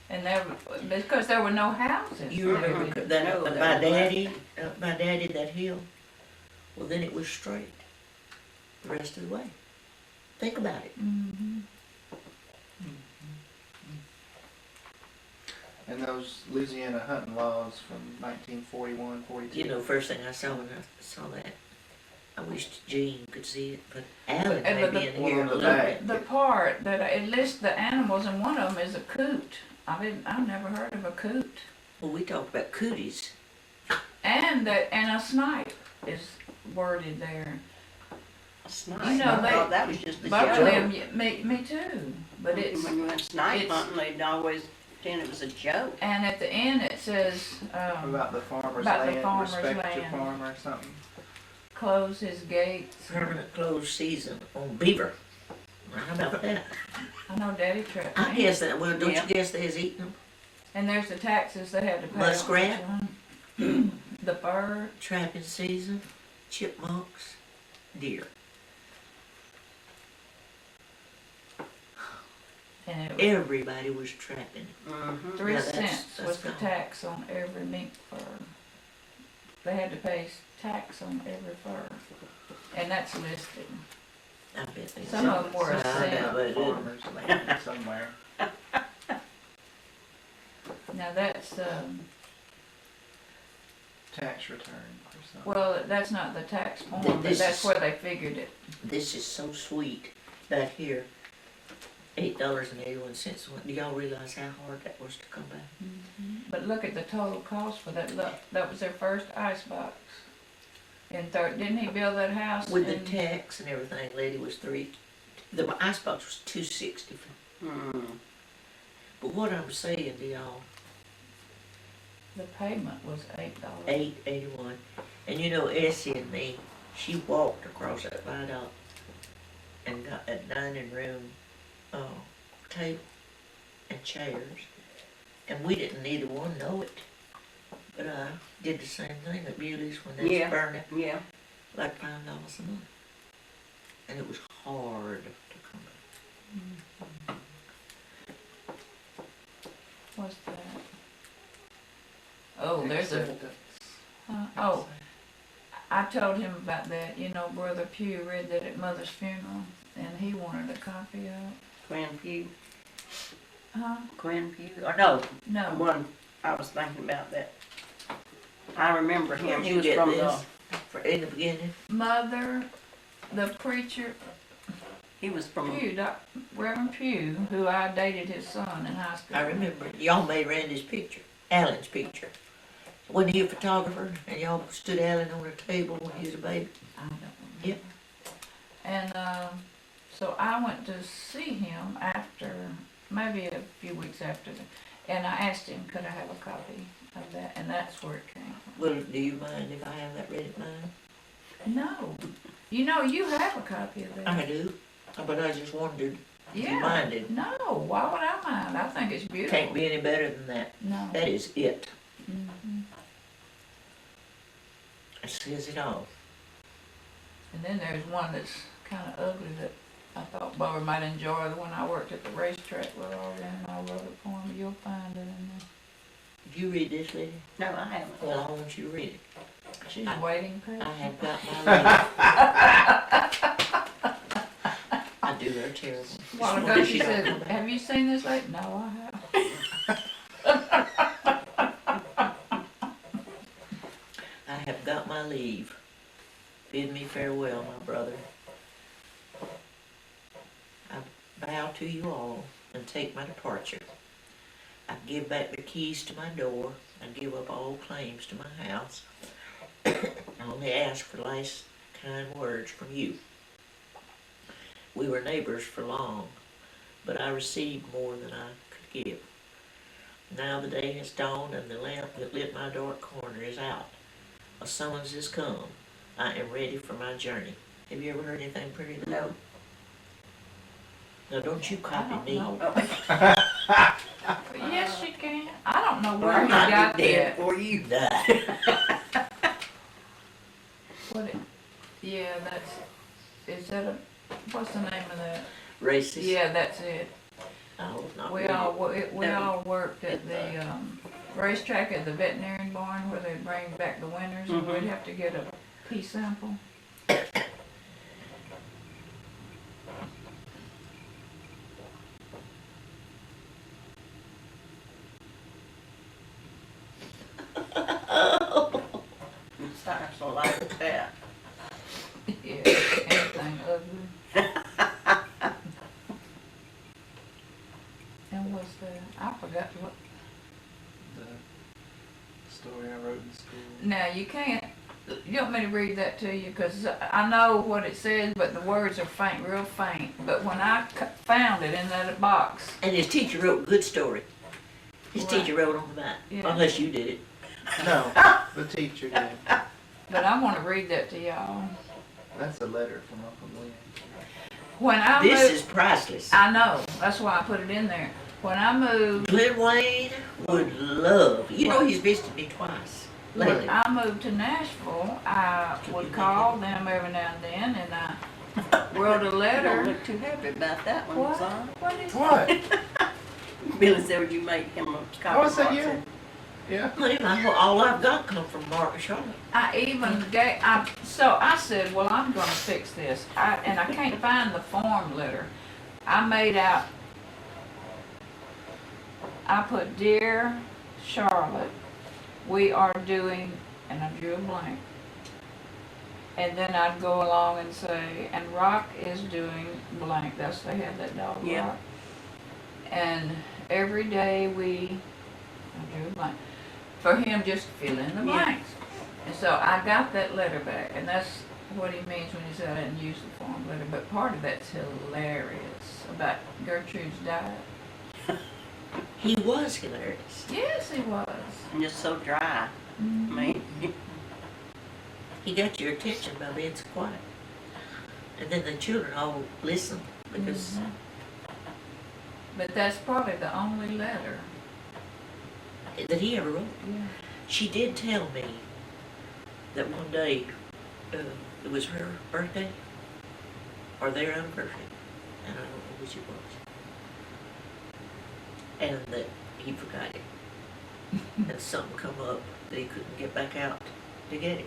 And because there were no houses. You remember No, that that my was daddy, that hill? Well, then it was straight the rest of the way. Think about it. Mm-hmm. And those Louisiana hunting laws from 1941, 42. You know, first thing I saw when I saw that, I wished Gene could see it, but Alan And may the- be in Well, here on a the little back. bit. The part that it lists the animals, and one of them is a coot. I've never heard of a coot. Well, we talked about cooties. And a snipe is worded there. Snipe. You know, I thought that was just the Both of joke. them, me too. But it's, When you went snipe it's- hunting, they'd always pretend it was a joke. and at the end it says, About the farmer's about the land, farmer's respect your land. farmer or something. close his gates. Permanent closed season on beaver. How about that? I know Daddy trapped I me. guess that, well, don't Yeah. you guess they was eating them? And there's the taxes they had to pay. Muskrat? on each one. The bird. Trapping season, chipmunks, deer. And it was Everybody was trapping. Mm-hmm. 3 Yeah, that's- cents was that's the gone. tax on every mink fur. They had to pay tax on every fur. And that's listed. I bet they Some of them were a I cent. bet they did. Farmer's land somewhere. Now that's, Tax return or something. well, that's not the tax form, but This that's is- where they figured it. This is so sweet back here. $8.81. Do y'all realize how hard that was to come by? But look at the total cost for that. Look, that was their first ice box. And didn't he build that house? With the in- tax and everything, lady was the icebox was $2.60. Mm. But what I'm saying to y'all, The payment was $8. $8.81. And you know, Essie and me, she walked across that viaduct and got that dining room table and chairs. And we didn't neither one know it. But I did the same thing at Bewley's when they Yeah. was burning, Yeah. like $5 a month. And it was hard to come by. What's that? Oh, there's a, Acceptance. oh, I told him about that. You know, Brother Pugh read that at Mother's funeral, and he wanted a copy of it. Quinn Pugh. Huh? Quinn Pugh. Or no, No. one. I was thinking about that. I remember him. Where'd He you was get from this? In the beginning? Mother, the preacher, He was from. Pugh, Reverend Pugh, who I dated his son in high school. I remember y'all made Randy's picture, Alan's picture. Wasn't he a photographer? And y'all stood Alan on a table when he was a baby? I don't remember. Yep. And so I went to see him after, maybe a few weeks after, and I asked him, could I have a copy of that? And that's where it came from. Well, do you mind if I have that read at mine? No, you know, you have a copy of that. I do, but I just wondered if you Yeah. minded. No, why would I mind? I think it's beautiful. Can't be any better than that. No. That is it. Mhm. It says it all. And then there's one that's kind of ugly that I thought Bubba might enjoy. The one I worked at the racetrack with all them, and I wrote it for him. You'll find it in there. Did you read this, lady? No, I haven't. Well, I want you to read it. She's waiting I patiently. have got my letter. I do her terrible. A while ago she said, have you seen this lady? No, I haven't. I have got my leave. Bid me farewell, my brother. I bow to you all and take my departure. I give back the keys to my door. I give up all claims to my house. I only ask for last kind words from you. We were neighbors for long, but I received more than I could give. Now the day has dawned and the lamp that lit my dark corner is out. A summons has come. I am ready for my journey. Have you ever heard anything pretty than that? No. Now don't you I copy don't me. know. Oh, Yes, she can. I don't know where well, you I got be dead that. before you. Die. What yeah, is that what's the name of that? Racist. Yeah, that's it. I hope not. We all worked at the racetrack at the veterinarian barn where they bring back the winners, and we'd have to get a pee sample. starts like that. Yeah, anything ugly. And what's that? I forgot what. The story I wrote in school. Now, you can't, you want me to read that to you? Because I know what it says, but the words are faint, real faint. But when I found it in that box, And his teacher wrote a good story. His Right. teacher wrote on the back, Yeah. unless you did it. No, the teacher did. but I want to read that to y'all. That's a letter from Uncle Glenn. When I This moved, is priceless. I know, that's why I put it in there. When I moved, Glenn Wayne would love, you know he's visited me twice when lately. I moved to Nashville, I would call them every now and then, and I wrote a Don't letter. look too happy about that one, What? son. What is What? Billy said, would you make him a copy? Oh, is that box? you? Yeah. Honey, all I've got come from Mark and Charlotte. I even gave, so I said, well, I'm gonna fix this. And I can't find the form letter. I made out, I put, Dear Charlotte, we are doing, and I drew a blank. And then I'd go along and say, and Rock is doing blank. That's, they had that dog, Yeah. Rock. And every day I drew a blank. For him just to fill in the Yeah. blanks. And so I got that letter back, and that's what he means when he said I didn't use the form letter. But part of that's hilarious about Gertrude's diet. He was hilarious. Yes, he was. And just so dry. I mean, He got your attention by being so quiet. And then the children all listened because But that's probably the only letter. that he ever wrote. Yeah. She did tell me that one day it was her birthday or their anniversary, and I don't know which it was, and that he forgot it, and something come up that he couldn't get back out to get it,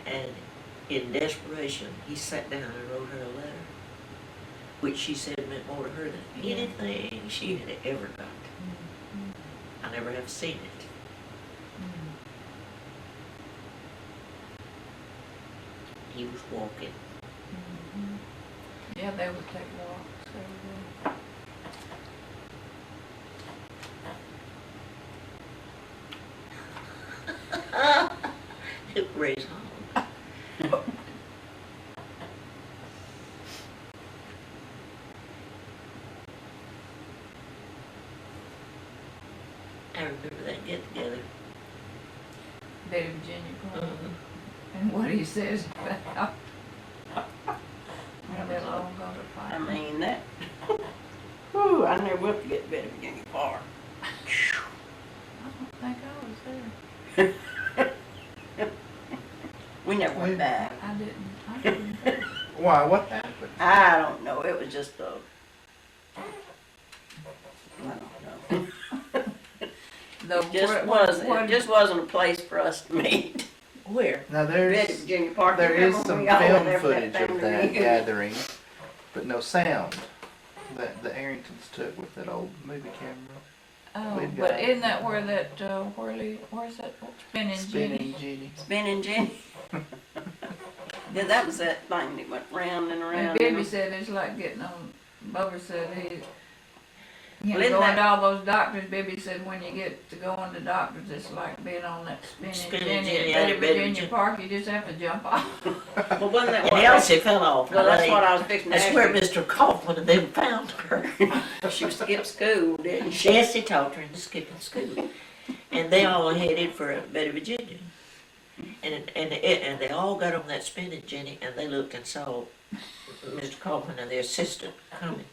and in desperation he sat down and wrote her a letter, which she said meant more to her than Yeah. anything she had ever got. I never have seen it. He was walking. Yeah, they would take walks every day. It raised home. I remember that get together. Betty Virginia Clark. Uh-huh. And what he says about when they'll all go to fight. I mean, that, whew, I never will forget Betty Virginia Park. I don't think I was there. We never went back. I didn't. Why? What happened? I don't know, it was just a, I don't know. It just wasn't a place for us to meet. Where? Now Betty there's Virginia Park. there you is remember some when we all went film there for footage of family that reunion? gathering, but no sound that the Arringtons took with that old movie camera. Oh, We've but got- isn't that where that, where's that spinning Spinning Jenny? Jenny. Spinning Jenny. Yeah, that was that thing that went round and And around. Bibby said it's like getting on, Bubba said Well, isn't going that- to all those doctors, Bibby said when you get to going to doctors, it's like being on that spinning Spinning Jenny Jenny at out Betty of Betty Virginia Virginia. Park, you just have to jump off. Well, wasn't that And what? Elsie fell off. Well, that's They- what I was fixing to That's ask where you. Mr. Kaufman and them found her. She skipped school, didn't she? Jessie talked her into skipping school. And they all headed for Betty Virginia. And they all got on that spinning Jenny and they looked and saw Mr. Kaufman and their assistant coming.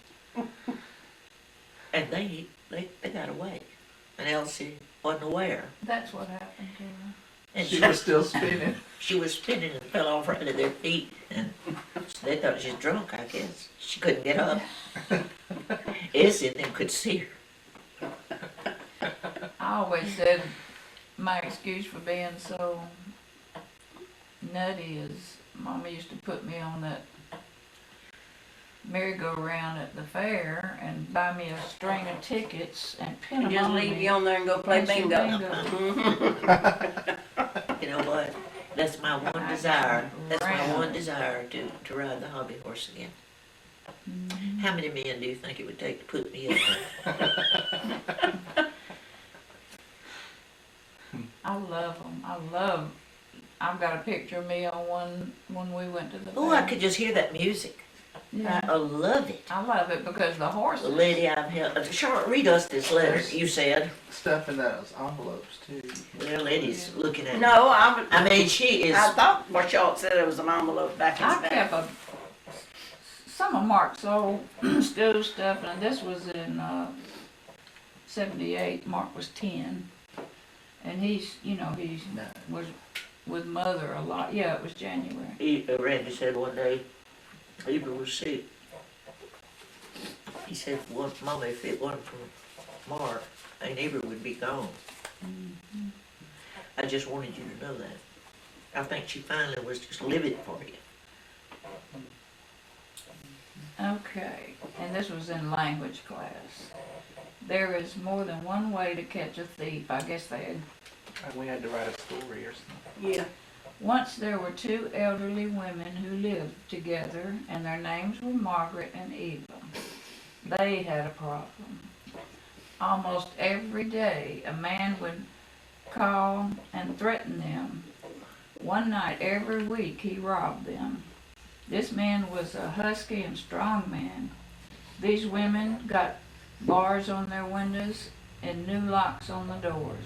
And they got away. And Elsie wasn't aware. That's what happened to her. And She was still spinning. she was spinning and fell off right at their feet. And they thought she was drunk, I guess. She couldn't get up. Essie and them could see her. I always said my excuse for being so nutty is Mama used to put me on that merry-go-round at the fair and buy me a string of tickets and pin And them just on leave me. you on there and go play And she bingo. bingo. You know what? That's my one desire. That's my one desire to ride the hobby horse again. How many men do you think it would take to put me up there? I love them. I've got a picture of me on one when we went to the Oh, I fair. could just hear that music. Yeah. I love it. I love it because the horses. The lady I've held, Charlotte, read us this letter you said. Stuff in those envelopes too. The lady's looking at me. No, I mean, she is, I thought Marshall said it was an envelope back in I the back. kept some of Mark's old school stuff, and this was in 78. Mark was 10, and he's No. was with Mother a lot. Yeah, it was January. Randy said one day, Eva was sick. He said, well, Mama, if it wasn't for Mark, Aunt Eva would be gone. I just wanted you to know that. I think she finally was just livid for you. Okay, and this was in language class. There is more than one way to catch a thief. I guess they had. We had to write a story or something. Yeah. Once there were two elderly women who lived together, and their names were Margaret and Eva. They had a problem. Almost every day, a man would call and threaten them. One night every week, he robbed them. This man was a husky and strong man. These women got bars on their windows and new locks on the doors.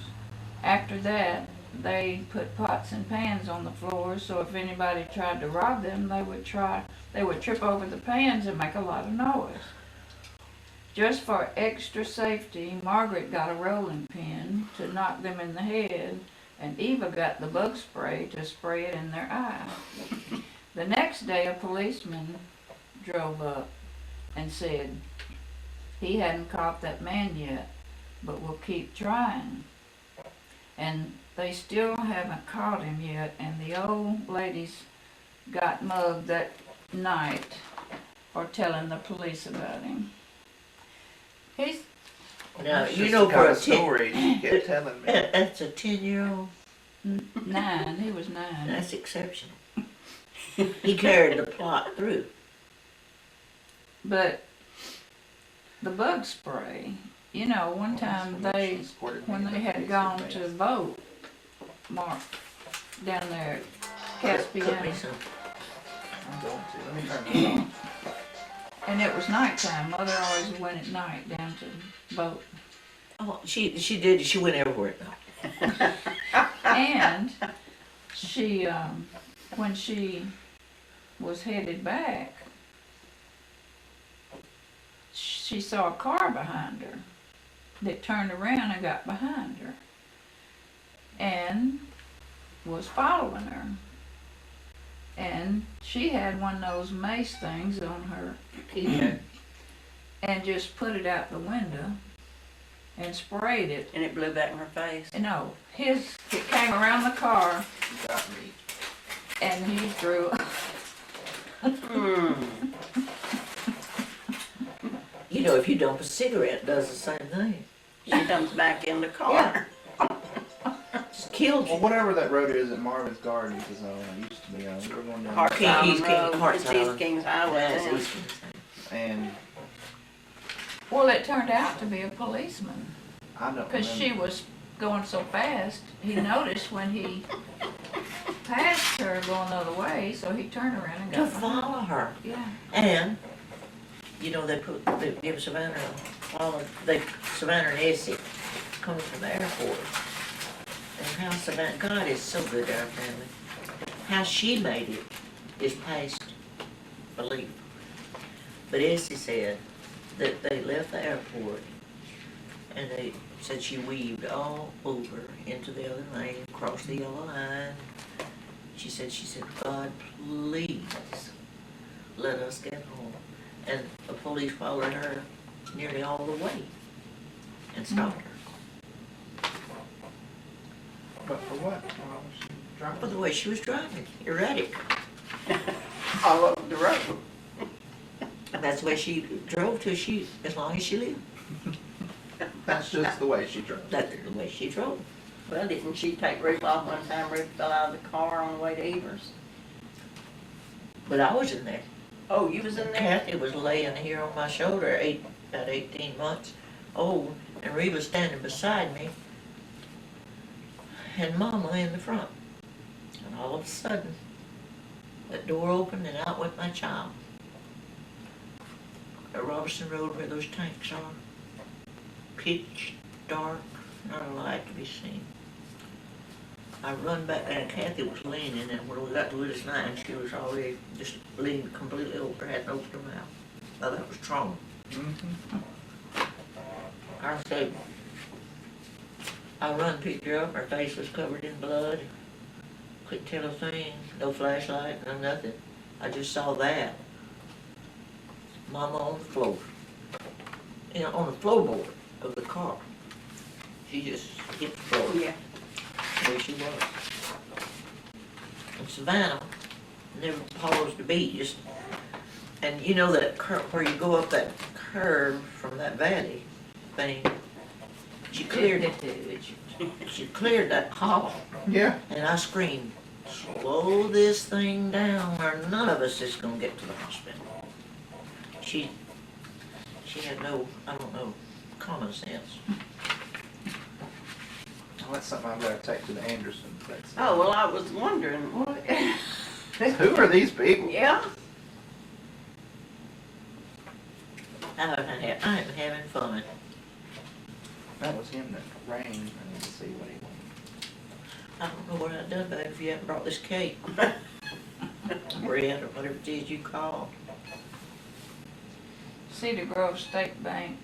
After that, they put pots and pans on the floors, so if anybody tried to rob them, they would trip over the pans and make a lot of noise. Just for extra safety, Margaret got a rolling pin to knock them in the head, and Eva got the bug spray to spray it in their eye. The next day, a policeman drove up and said he hadn't caught that man yet, but will keep trying. And they still haven't caught him yet, and the old ladies got mugged that night for telling the police about him. He's Now, It's you just know, the for kind a of story she kept telling me. that's a 10-year-old, 9. He was 9. that's exceptional. He carried the plot through. But the bug spray, one time when they had gone to vote, Mark, down there at Cook me Caspian, some. I'm going to. Let me turn this on. and it was nighttime. Mother always went at night down to vote. Oh, she did, she went everywhere though. And she, when she was headed back, she saw a car behind her that turned around and got behind her and was following her. And she had one of those mace things on her keychain and just put it out the window and sprayed it. And it blew back in her face. No, it came around the car You got me. and he threw. You know, if you dump a cigarette, it does the same thing. She comes back in the car. Just killed Well, you. whatever that road is that Marvin's Gardens is on, it used to be on. We were going down Hearts there. Island King- Road, Hearts it's East Island. Kings Highway. That's then. easy. And Well, it turned out to be a policeman I don't remember. because she was going so fast. He noticed when he passed her going the other way, so he turned around and To got behind her. follow her. Yeah. And, they give Savannah, Savannah and Essie coming from the airport. And how Savannah, God is so good to our family. How she made it is past belief. But Essie said that they left the airport and they said she weaved all over into the other lane, across the yellow line. She said, God, please let us get home. And the police followed her nearly all the way and stopped her. But for what? Why was she driving? By the way, she was driving, erratic. All over the road. And that's the way she drove till as long as she lived. That's just the way she drove. That's the way she drove. Well, didn't she take Ruth off one time? Ruth fell out of the car on the way to Evers. But I was in there. Oh, you was in there? Kathy was laying here on my shoulder, about 18 months old, and Ree was standing beside me, and Mama in the front. And all of a sudden, that door opened and out went my child. At Robertson Road where those tanks are. Pitch dark, not a light to be seen. I run back there and Kathy was leaning, and when we got to Willis Line, she was already just leaned completely over, hadn't opened her mouth. Now that was trauma. I said, I run, picked her up, her face was covered in blood. Couldn't tell a thing, no flashlight, no nothing. I just saw that. Mama on the floor. You know, on the floorboard of the car. She just hit the floor. Yeah. Where she was. And Savannah never paused to beat, just, and you know that where you go up that curve from that valley thing, she cleared it. She cleared that hollow, Yeah. and I screamed, slow this thing down or none of us is gonna get to the hospital. She had no, I don't know, common sense. Well, that's something I've got to take to the Anderson place. Oh, well, I was wondering, what? Who are these people? Yeah? I'm having fun. That was him that rang. I need to see what he wanted. I don't know what I'd done about it if you hadn't brought this cake. Bread or whatever it is you call. Cedar Grove State Bank,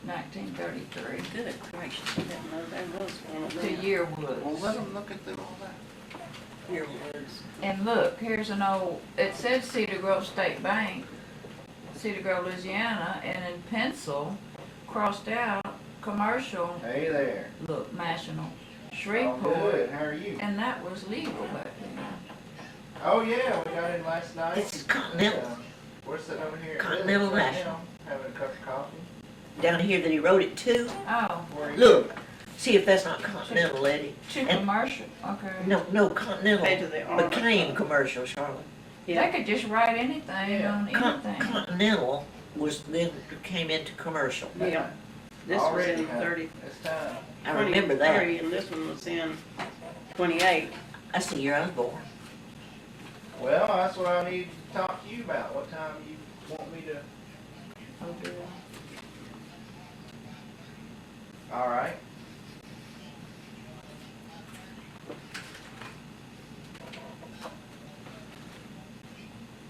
1933, Good gracious, I didn't know there was one of to them. Yearwoods. Well, let them look at through all that. Here was. And look, here's an old, it says Cedar Grove State Bank, Cedar Grove, Louisiana, and in pencil, crossed out, commercial, Hey there. look, national, Oh, Shreveport, good. How are you? and that was legal back then. Oh, yeah, we got in last night. This is Continental. We're sitting over here. at Continental Billy's right National. now, having a cup of coffee. Down here that he wrote it to. Oh, Where are you? Look, see if that's not Continental, Letty. to And- commercial, okay. No, Continental Pay to the armor. became commercial, Charlotte. They could just write anything Yeah. on anything. Continental was then came into commercial. Yeah. This was Already, in huh? 30, It's time. I remember that. 23, and this one was in 28. That's the year I was born. Well, that's what I need to talk to you about. What time you want me to? Oh, dear. All right.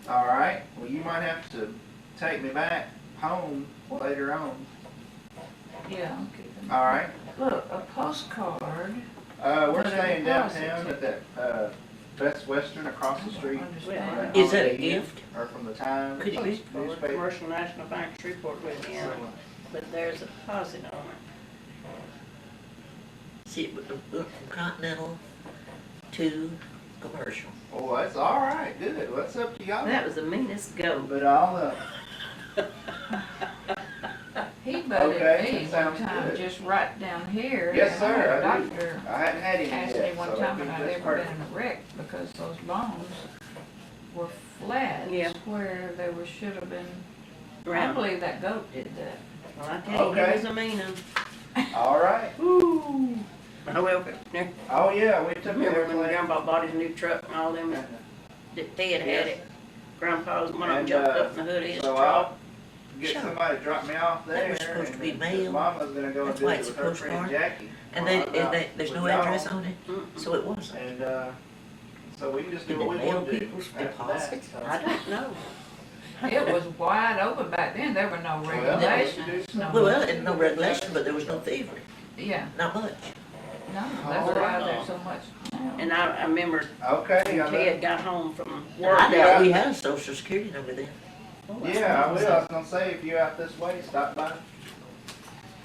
All right. Well, you might have to take me back home later on. Yeah, I'm keeping. All right. Look, a postcard. We're What are staying the downtown deposits? at that Best Western across the street. Understand. Is that a gift? Or from the Times. Could it be? For newspaper. Commercial National Bank, Shreveport, Louisiana. But there's a deposit on it. See, it went from Continental to commercial. Oh, that's all right. Good. What's up to y'all? That was the meanest goat. But I'll He butted Okay, me that one sounds time, good. just right down here. Yes, and I had sir, a I do. doctor I hadn't had any asked yet, me one so time it'd if be I'd just ever been perfect. in a wreck because those bones were flat Yeah. where they were, should have been. I Round. believe that goat did that. Well, I tell you, Okay. he was a mean one. All right. Ooh. Oh, well, Oh, yeah, we took remember it when Grandpa bought his new truck and all them, that Ted had Yes. it? Grandpa's, one of them And, jumped up in the hood of his So truck. I'll get Sure. somebody to drop me off That there. was supposed to be and mail. Mama's gonna go and That's do why it it's with a her friend postcard. Jackie. And while I'm out there's with no y'all. address on it, Mm-mm. so it wasn't. And, so we can just do Did what they we mail want to do. people's after that, deposits? so. I don't know. It was wide open back then. There were no Well, regulations. we No, Well, and no regulation, but there was no thievery, yeah, not much. no, Oh, that's why wow. there's so much now. And I remember Okay, when Ted got home from work. I doubt we had a social security number then. yeah, I will. I was gonna say, if you're out this way, stop by.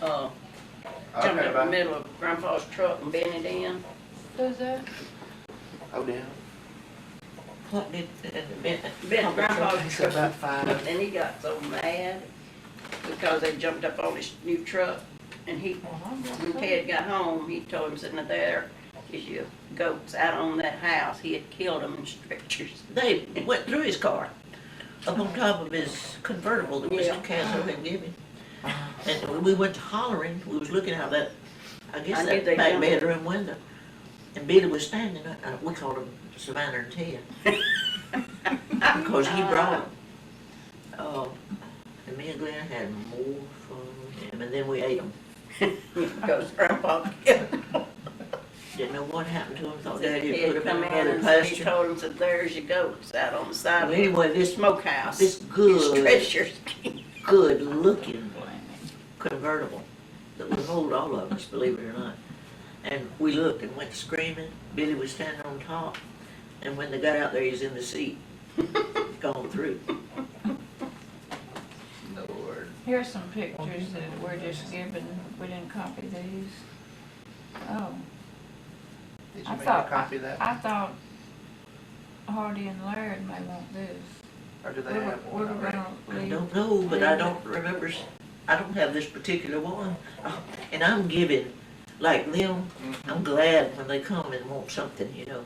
Jumped Okay, up in the bye. middle of Grandpa's truck and bent it in. Does that? Oh, down. What did, Bent Grandpa's He said truck. about 5. And he got so mad because they jumped up on his new truck. And Well, I'm just when saying. Ted got home, he told him sitting there, his goats out on that house. He had killed them in stretchers. They went through his car, up on top of his convertible that Yeah. Mr. Casso had given. And we went to hollering, we was looking out that, I guess I knew that they back jumped. bedroom window. And Billy was standing, we called him Savannah and Ted. Because he brought them. Oh, and me and Glenn had more fun with him, and then we ate them. Because Grandpa killed them. Didn't know what happened to them, thought So they he had put had them come in in another and so he pasture. told him, said, there's your goats out on the side Well, of the anyway, this smokehouse. good, Stretchers. good looking convertible that would hold all of us, believe it or not. And we looked and went screaming. Billy was standing on top. And when they got out there, he was in the seat, gone through. Lord. Here's some pictures that we're just given, we didn't copy these. Oh, Did I you make a thought, copy of that? I thought Hardy and Laird may want this. Or do they We were, have we one were already? gonna I leave. don't know, but I don't remember, I don't have this particular one. Oh, and I'm giving, like them, I'm glad when they come and want something, you know.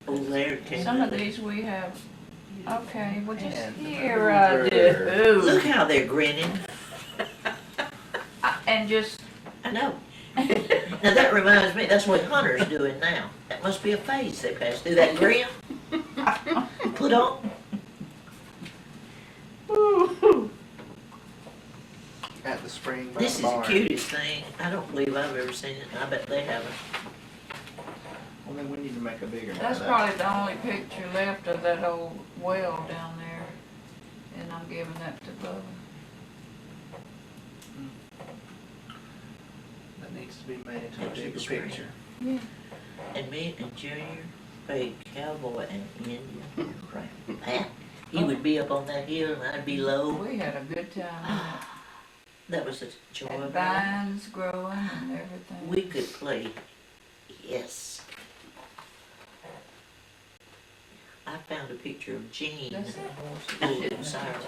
Oh, Larry came. Some of these we have, okay, well just And here I Hoover. Look do. how they're grinning. And just, I know. Now that reminds me, that's what Hunter's doing now. That must be a phase they passed through, that grin. Put on. At the spring by This the is the barn. cutest thing. I don't believe I've ever seen it, and I bet they haven't. Well, then we need to make a bigger one that's of that. probably the only picture left of that old well down there. And I'm giving that to Bubba. That needs to be made into a Picture bigger the spring. picture. Yeah. And me and Junior played cowboy and Indian. Right. Pat, he would be up on that hill and I'd be low. We had a good time. That was a joy And of it. vines growing and everything. We could play, yes. I found a picture of Jean That's it. holding Cyrus.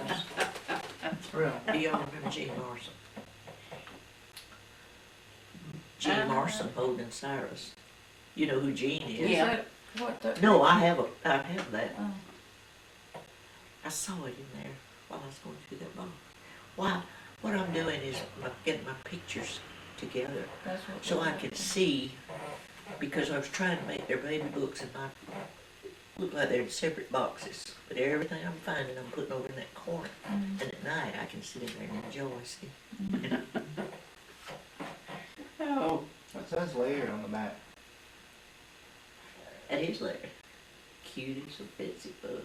Really? Do y'all remember Jean Morrison? Jean Morrison holding Cyrus. You know who Jean is? Is Yeah. that what the? No, I have that. Oh. I saw it in there while I was going through that box. Why, what I'm doing is getting my pictures together That's what. so we I had. could see, because I was trying to make their baby books and look like they're in separate boxes. But everything I'm finding, I'm putting over in that corner. Mm. And at night, I can sit in there and enjoy, see. Oh, What says layered on the back? That is Larry. Cute as a Betsy bug.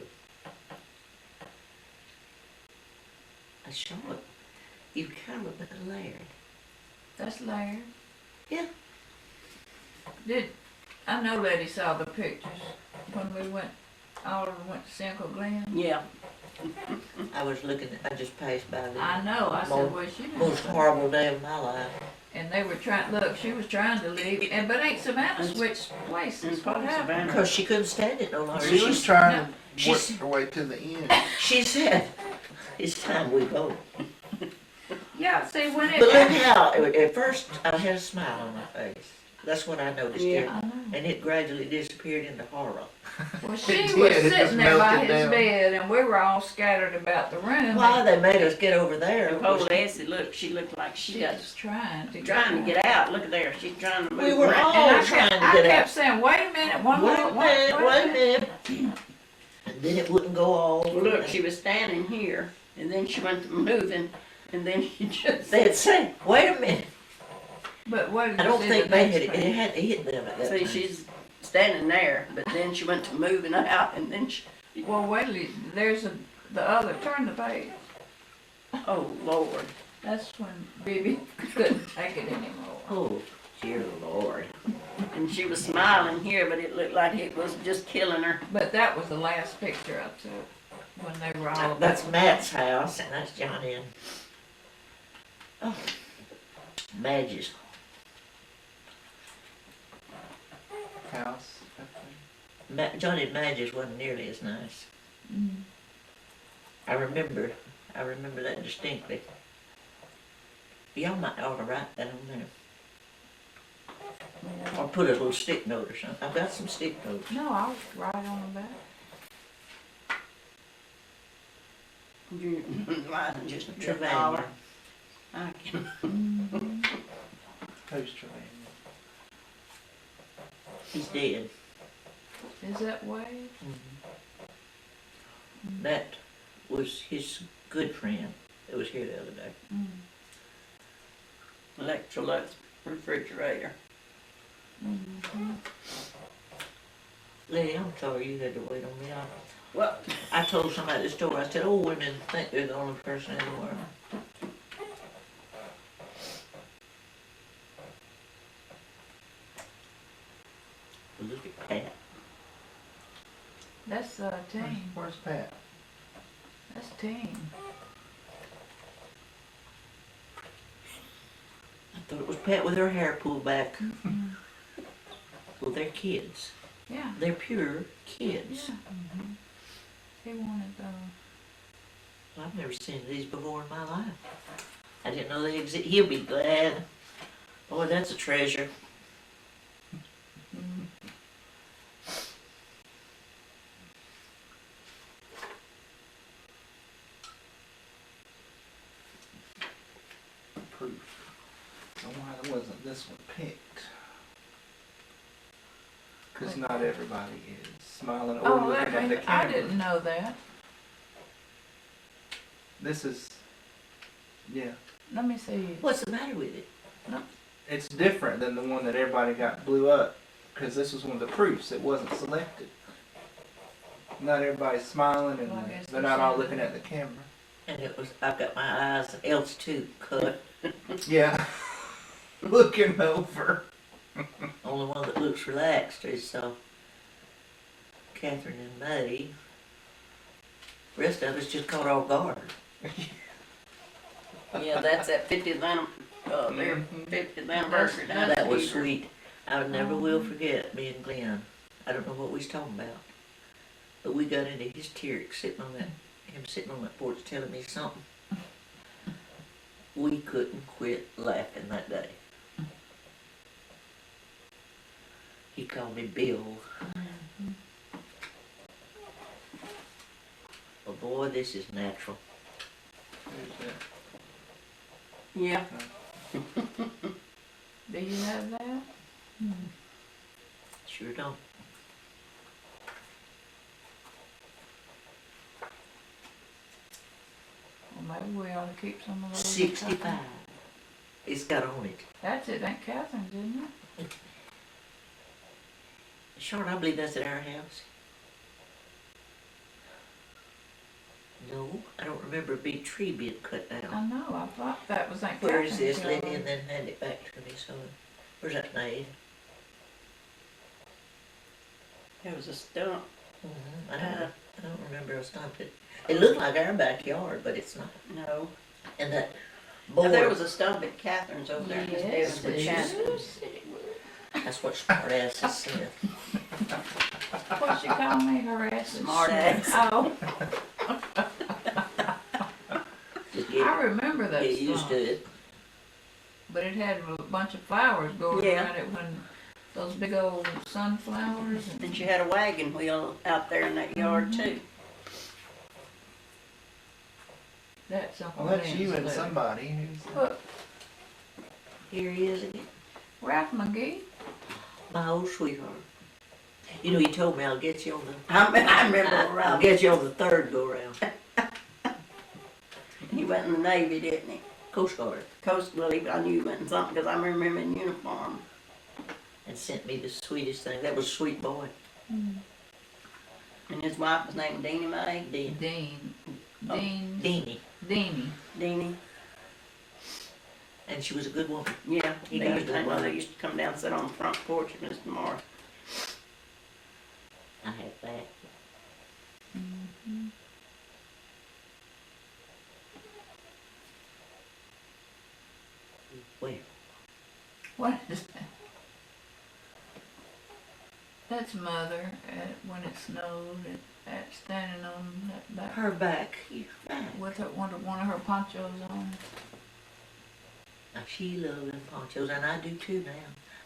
I saw it. You kind of look like Larry. That's Laird. Yeah. I know Letty saw the pictures when we went, all of them went to Cinco Glen. yeah. I was looking, I just passed by the I know, I said, well, she didn't. most horrible day of my life. And they were trying, look, she was trying to leave, but ain't Savannah switched places, what happened? Because she couldn't stand it no longer. She was trying to she's- work her way to the end. She said, it's time we go. Yeah, see, when But look it, how, at first, I had a smile on my face. That's what I noticed here. I know. And it gradually disappeared into horror. Well, she It was did, it just sitting there by melted his down. bed and we were all scattered about the room. Why they made us get over there? The old Essie, look, she looked like She she got was trying to get out. Look at there, she's trying to move We were around. all And I trying kept, to I get kept out. saying, wait a minute, one Wait more, a minute, wait a minute. And then it wouldn't go all. Well, look, she was standing here, and then she went to moving, and then she just They'd say, wait a minute. But what did I you don't see think the they next had, it page? hadn't hit them at that see time. she's standing there, but then she went to moving out, and then she, Well, wait, there's the other, turn the page. oh Lord. That's when Bibi couldn't take it anymore. Oh, dear Lord. And she was smiling here, but it looked like it was just killing her. But that was the last picture I took when they were all. That's Matt's house, and that's Johnny and, oh, Madge's. House. Johnny and Madge's wasn't nearly as nice. Mm. I remember that distinctly. Y'all might ought to write that on there. Yeah. Or put a little stick note or something. I've got some stick notes. No, I'll write on the back. Mine just a Trevania. $1. I can. Mm-hmm. Who's Trevania? He's dead. Is that Wade? That was his good friend that was here the other day. Mm. Electrolux refrigerator. Mm-hmm. Lady, I'm sorry you had to wait on me. Well, I told somebody at the store, I said, oh, women think they're the only person in the world. Look at Pat. That's team. Where's Pat? That's team. I thought it was Pat with her hair pulled back. Mm-hmm. Well, they're kids. Yeah. They're pure kids. Yeah. Mm-hmm. He wanted I've never seen these before in my life. I didn't know they exist. He'll be glad. Boy, that's a treasure. mm, Proof. So why wasn't this one picked? Because not everybody is smiling or oh, looking at the I camera. didn't know that. This is, yeah, Let me see. What's the matter with it? it's different than the one that everybody got blew up. Because this was one of the proofs. It wasn't selected. Not everybody's smiling and Well, I guess they're we not all should. looking at the camera. And it was, I've got my eyes, else too, cut. Yeah. Looking over. Only one that looks relaxed is Catherine and Buddy. Rest of us just caught off guard. yeah, that's that 50th their Mhm. 50th anniversary. down That at was Hebrew. sweet. I never will forget me and Glenn. I don't know what we was talking about. But we got into hysterics sitting on that, him sitting on that porch telling me something. We couldn't quit laughing that day. He called me Bill. Oh boy, this is natural. Who's that? Yeah. Do you have that? Sure don't. Well, maybe we ought to keep some of those. 65. It's got on it. That's it. Aunt Catherine's, isn't it? Short, I believe that's at our house. No, I don't remember a big tree being cut I down. know. I thought that was Aunt Where Catherine's. is this, yard. Liddy? And then hand it back to me. So, where's that made? There was a stump. I don't remember a stump. It looked like our backyard, but it's not. No. And that Now, board, there was a stump at Catherine's over there. Miss Yes, Evans it and is. Catherine's. that's what smart asses said. What she call me? Harassing. Smart ass. Oh, Just I remember that get used song. to it. But it had a bunch of flowers going Yeah. around it when those big old sunflowers and And she had a wagon wheel out there in that yard too. that's Uncle Well, that's Ben's you and letter. somebody. Who's that? Look, Here he is again. Ralph McGee. My old sweetheart. You know, you told me I'll get you on the. I remember I'll around. get you on the third go round. He went in the Navy, didn't he? Coast Guard. Well, I knew he went in something because I remember him in uniform. And sent me the sweetest thing. That was a sweet boy. And his wife was named Deanie Mae. Dean. Oh, Dean. Deanie. Deanie. Deanie. And she was a good woman. Yeah, He they got used, a good I know one. they used to come down and sit on the front porch of Mr. Morris. I had that. Mm-hmm. Well, What is that? That's Mother when it snowed at standing on that back her back. with her, one of her ponchos on. Now, she loves them ponchos, and I do too now.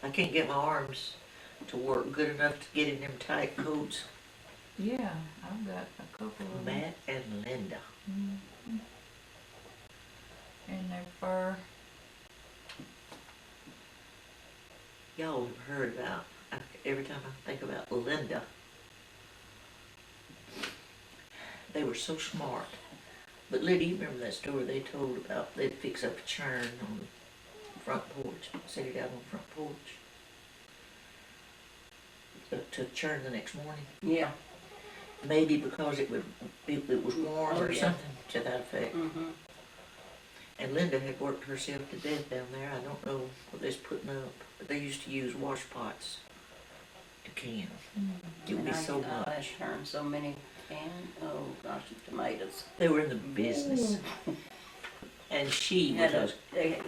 I can't get my arms to work good enough to get in them tight coats. Yeah, I've got a couple of them. Matt and Linda. Mhm. And their fur. Y'all have heard about, every time I think about Linda, they were so smart. But Lydia, you remember that story they told about they'd fix up a churn on the front porch, set it out on the front porch to churn the next morning? Yeah. Maybe because it was warm Oh, or yeah. something to that effect. Mm-hmm. And Linda had worked herself to death down there. I don't know what they's putting up, but they used to use wash pots to can. It would be so much. I turned so many oh gosh, the tomatoes. They were in the business. And she was a,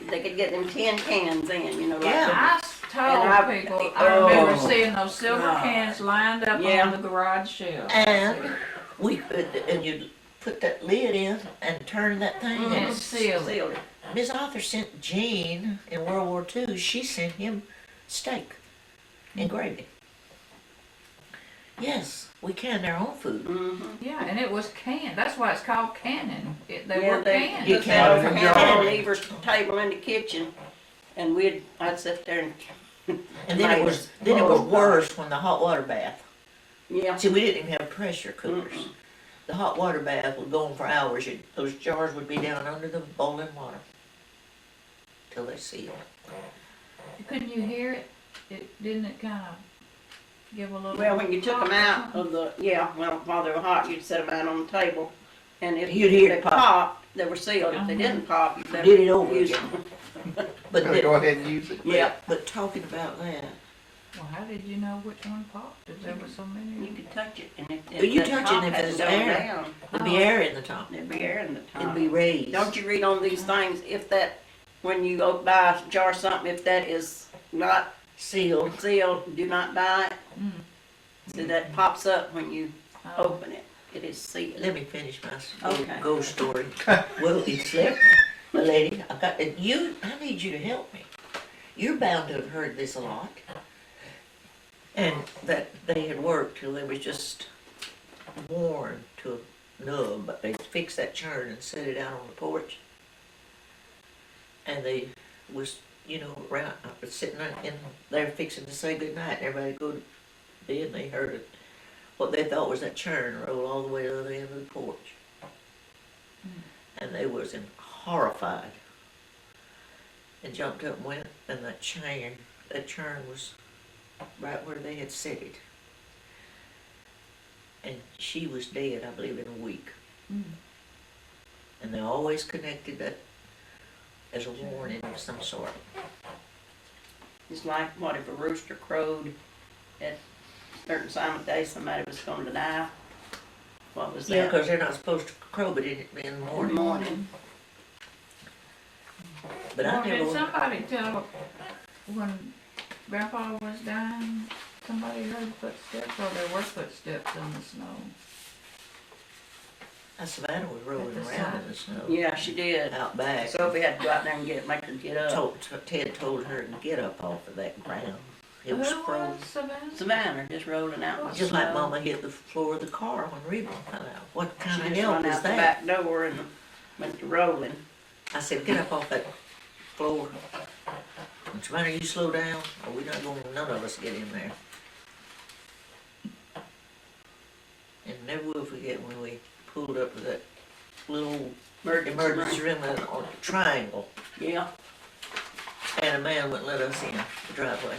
They could get them tin cans in, you know, like Yeah. I told And people, I oh. remember seeing those silver Oh. cans lined up Yeah. on the garage shelf. and we could, and you'd put that lid in and turn that thing. Mhm. And And sealed it. sealed it. Miss Arthur sent Gene in World War II, she sent him steak and gravy. Yes, we canned our own food. Mm-hmm. Yeah, and it was canned. That's why it's called canning. They Yeah, were they canned. You put can't that over even here jar on it. Lever's table in the kitchen, and I'd sit there and. And then it was worse when the hot water bath. Yeah. See, we didn't even have pressure cookers. Mm-mm. The hot water bath would go on for hours. Those jars would be down under the boiling water till they sealed. Couldn't you hear it? Didn't it kind of give a little? Well, when you took pop them or out something? of while they were hot, you'd set them out on the table, and if You'd hear they it pop. popped, they were sealed. If they Uh-huh. didn't pop, you better Did it over use again. them. But Go ahead and use it. Yeah. But talking about that, Well, how did you know which one popped? If there were so many. You of them? could touch it, and if But you that touch it top if had it's to go air. down, there'd be air in the top. there'd be air in the top. It'd be raised. Don't you read on these things, when you go buy a jar of something, if that is not Sealed. sealed, do not buy it. Mm. So that pops up when you Oh. open it. It is sealed. Let me finish my Okay. ghost story. Well, it's like, my lady, I need you to help me. You're bound to have heard this a lot. And that they had worked till they was just worn to a nub, but they fixed that churn and set it out on the porch. And they was, around, sitting in there fixing to say goodnight, and everybody go to bed, and they heard it. What they thought was that churn roll all the way to the other end of the porch. And they was horrified. And jumped up and went, and that churn was right where they had set it. And she was dead, I believe, in a week. Mm. And they always connected that as a warning of some sort. It's like, what if a rooster crowed at a certain time of day, somebody was going to die? What was Yeah, that? because they're not supposed to crow, but in the In the morning. morning. But Well, I never. did somebody tell when Grandpa was dying, somebody heard footsteps, or there were footsteps in the snow? Savannah was rolling At the around side. in the snow. Yeah, she did. Out back. Sophie had to go out there and make her get up. Ted told her to get up off of that ground. It was Who frozen. Savannah? Savannah just rolling out in the Just like snow. Mama hit the floor of the car when Reba fell out. What She kind of just help run is out the that? back door and went to rolling. I said, get up off that floor. And Savannah, you slow down, or we're not going, none of us get in there. And never will forget when we pulled up to that little emergency room on a triangle, Yeah. and a man wouldn't let us in the driveway.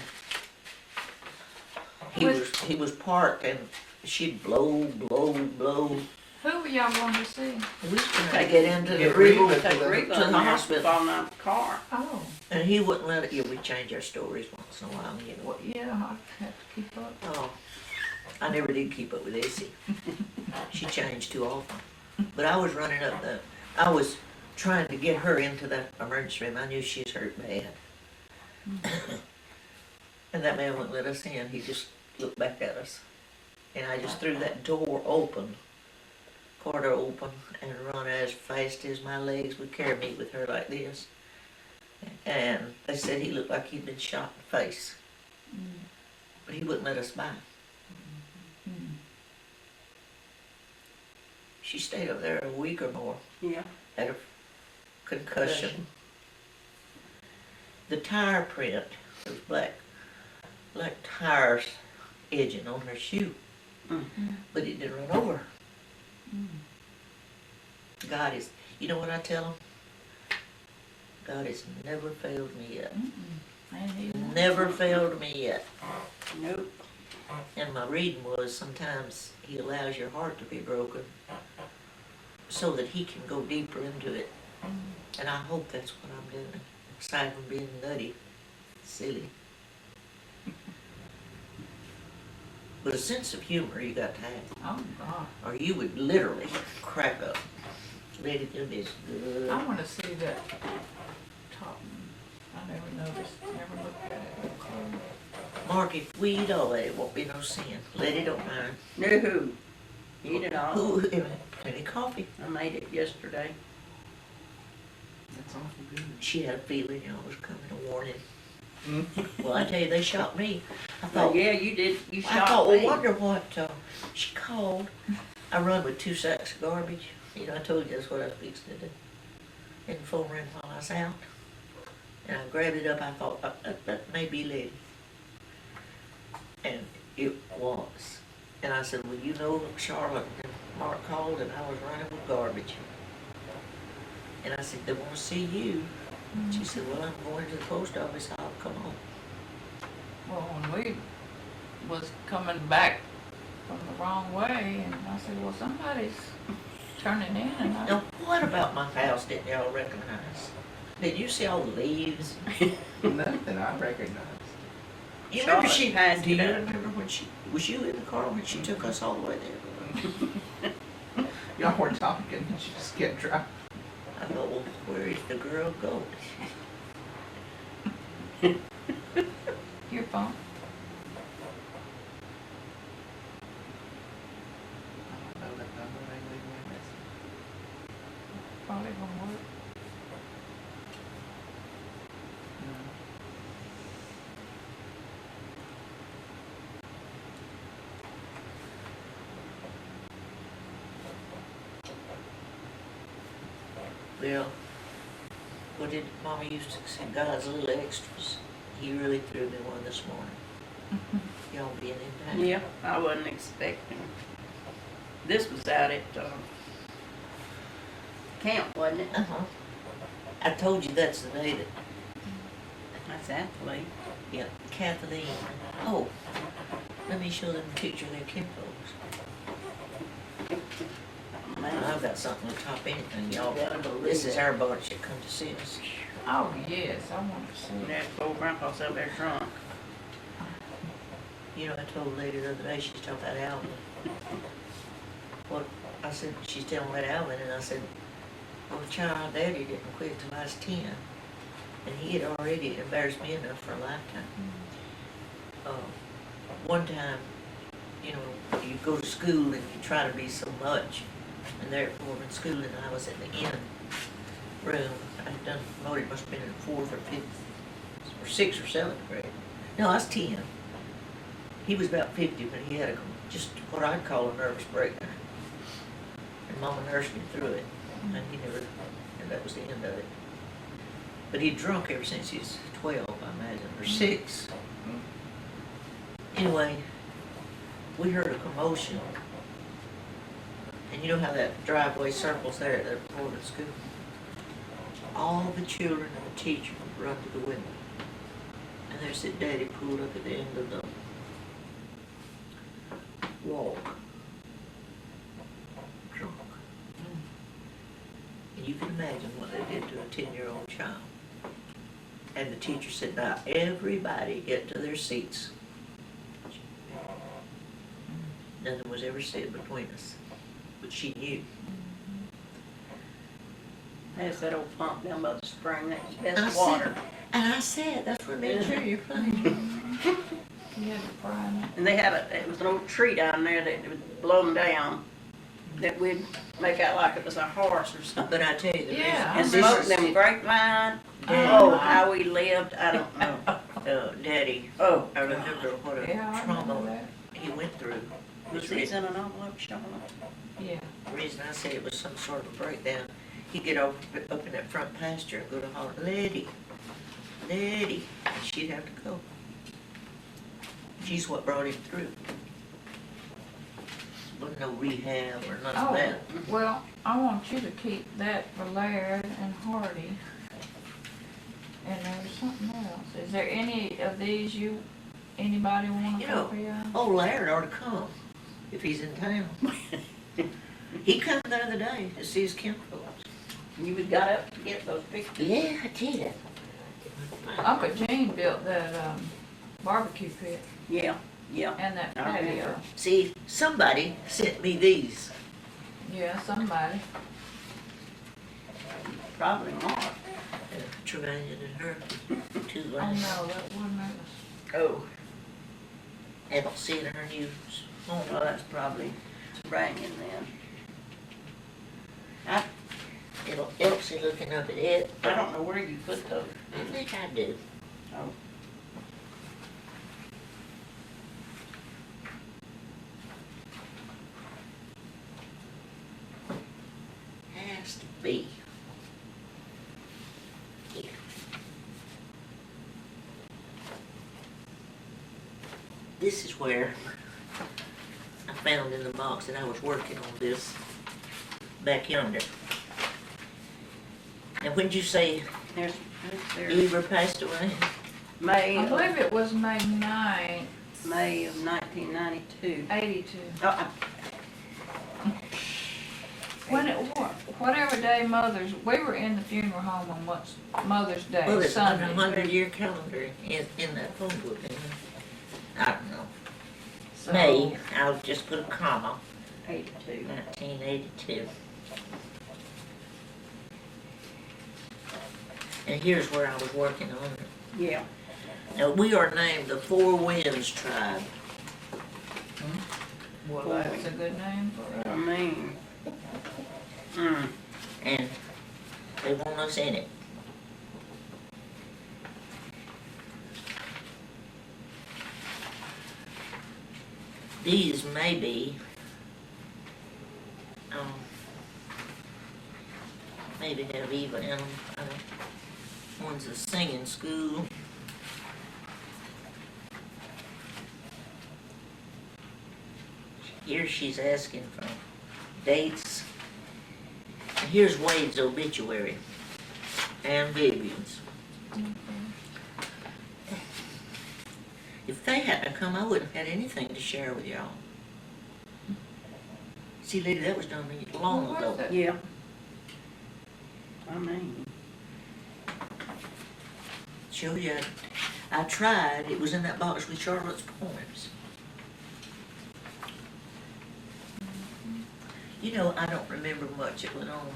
He was parked, and she'd blow. Who were y'all going to see? We was trying to get into the Get Reba, Reba. Take Reba To the in there, hospital. falling out the car. Oh, and he wouldn't let it. Yeah, we change our stories once in a while, well, yeah, I have to keep up. Oh, I never did keep up with Essie. She changed too often. But I was running up I was trying to get her into the emergency room. I knew she was hurt bad. And that man wouldn't let us in. He just looked back at us. And I just threw that door open, corridor open, and run as fast as my legs would carry me with her like this. And they said he looked like he'd been shot in the face. But he wouldn't let us buy. She stayed up there a week or more. Yeah. Had a concussion. The tire print, those black tires edging on her shoe. But it didn't run over her. God is, you know what I tell them? God has never failed me yet. Never failed me yet. Nope. And my reading was sometimes he allows your heart to be broken so that he can go deeper into it. And I hope that's what I'm doing, aside from being nutty, silly. But a sense of humor you got to have, Oh, God. or you would literally crack up. Lady do this. I want to see that top. I never noticed, never looked at it. Mark, if we eat all that, it won't be no sin. Letty don't mind. No. Eat it all. Who, plenty of coffee. I made it yesterday. That's awful good. She had a feeling y'all was coming, a warning. Well, I tell you, they shot me. I Oh, thought, yeah, you did. You I shot thought, me. well, wonder what, she called. I run with 2 sacks of garbage. You know, I told you that's what I was fixing to do. And the phone rang while I was out. And I grabbed it up, I thought, that may be Letty. And it was. And I said, well, you know, Charlotte and Mark called and I was running with garbage. And I said, they want to see you. She said, well, I'm going to the post office, I'll come on. Well, when we was coming back from the wrong way, and I said, well, somebody's turning in, and I, Now, what about my house didn't y'all recognize? Did you see all the leaves? Nothing I recognize. You remember Charlotte passed do you it up. remember when was you in the car when she took us all the way there? Y'all were talking, she just kept driving. I thought, well, where is the girl going? your phone. I don't know that number, they leave me a message. Probably gonna work. Well, what did Mama used to say, God's little extras? He really threw me one this morning. Y'all being in that? Yeah, I wasn't expecting. This was out at camp, wasn't it? Uh-huh. I told you that's the day that, That's athlete. yeah, Kathleen. Oh, let me show them a picture of their kinfolks. Man, I've got something to top anything, y'all. Gotta believe This is it. our bunch that come to see us. Oh, yes, I want to see it. that old grandpa's up there drunk. You know, I told the lady the other day, she's talking about Alvin. What, I said, she's telling me about Alvin, and I said, well, the child daddy didn't quit till I was 10. And he had already embarrassed me enough for a lifetime. One time, you know, you go to school and you try to be so much. And there at Morgan School, and I was in the inn room. I'd done promoted, must have been in the 4th or 5th, or 6th or 7th grade. No, I was 10. He was about 50, but he had just what I'd call a nervous breakdown. And Mama nursed him through it, and he never, and that was the end of it. But he'd drunk ever since he was 12, I imagine, or 6. Anyway, we heard a commotion. And you know how that driveway circles there at the Morgan School? All the children and the teacher would run to the window. And there's that daddy pulled up at the end of the walk. Drunk. And you can imagine what they did to a 10-year-old child. And the teacher said, now everybody get to their seats. Nothing was ever said between us. But she knew. There's that old pump down by the spring, that's I best said- water. And I said, that's where me and Jerry are playing. You had to prime. And they had it was an old tree down there that was blown down, that we'd make out like it was a horse or something. But I tell you, the Yeah, And reason, smoked them grapevine. Oh, how we lived, I don't know. Daddy, Oh, I remember what a Yeah, I remember trauma that. he went through. was these in an envelope, Charlotte? Yeah. The reason I said it was some sort of a breakdown, he'd get up in that front pasture and go to holler, Letty, Letty, and she'd have to go. She's what brought him through. Wasn't no rehab or none of Oh, that. well, I want you to keep that for Laird and Hardy. And there's something else. Is there any of these anybody want You a know, copy of? Old Laird ought to come if he's in town. He come the other day to see his kinfolks. You got up to get those pictures? Yeah, I did. Uncle Gene built that barbecue pit Yeah, yeah. and that I remember. patio. See, somebody sent me these. Yeah, somebody. Probably Mark. Trevanion and her, two Oh lines. no, that wasn't us. Oh. Haven't seen her news. Well, that's probably Branyan then. It'll Elsie looking up at it. I don't know where you put those. I think I do. Oh. Has to be. Here. This is where I found in the box that I was working on this back yonder. Now, when did you say There's Eber passed away? May I of, believe it was May 9th, May of 1992. 82. Oh, When it, whatever day we were in the funeral home on what's Mother's Day, Well, it's on a Sunday. 100-year calendar in that phone book, isn't it? I don't know. So, May, I'll just put a comma, 82. 1982. And here's where I was working on it. Yeah. Now, we are named the Four Winds Tribe. Well, that's a good name for it. I mean, And they want us in it. These may be, maybe have Eva in them. One's a singing school. Here she's asking for dates. And here's Wade's obituary. And Vivian's. If they hadn't come, I wouldn't have had anything to share with y'all. See, lady, that was done long Well, ago. what's it? yeah. I mean, Show you, I tried, it was in that box with Charlotte's poems. You know, I don't remember much. It went on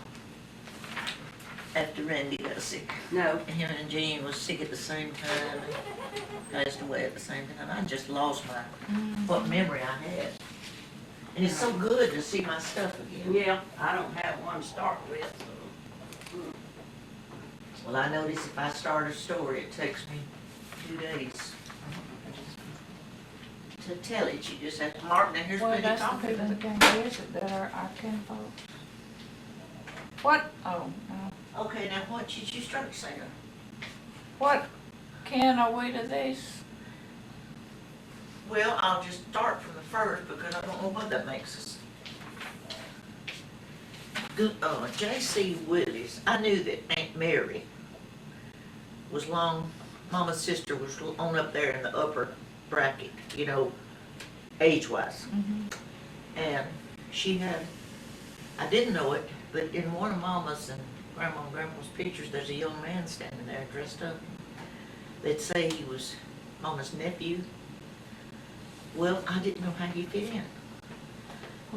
after Randy got sick. no. And him and Jean was sick at the same time and passed away at the same time. I just lost what memory I had. And it's so good to see my stuff again. Yeah, I don't have one to start with, so. Well, I notice if I start a story, it takes me 2 days to tell it. You just have to mark, now here's Well, plenty that's the coffee. people that can't visit that are our kinfolks. What, oh, no. Okay, now what did you start saying? What kin are we to these? Well, I'll just start from the first because I don't know what that makes us. J.C. Willis, I knew that Aunt Mary was Mama's sister was on up there in the upper bracket, you know, age-wise. And she had, I didn't know it, but in one of Mama's and Grandma's pictures, there's a young man standing there dressed up. They'd say he was Mama's nephew. Well, I didn't know how he fit in.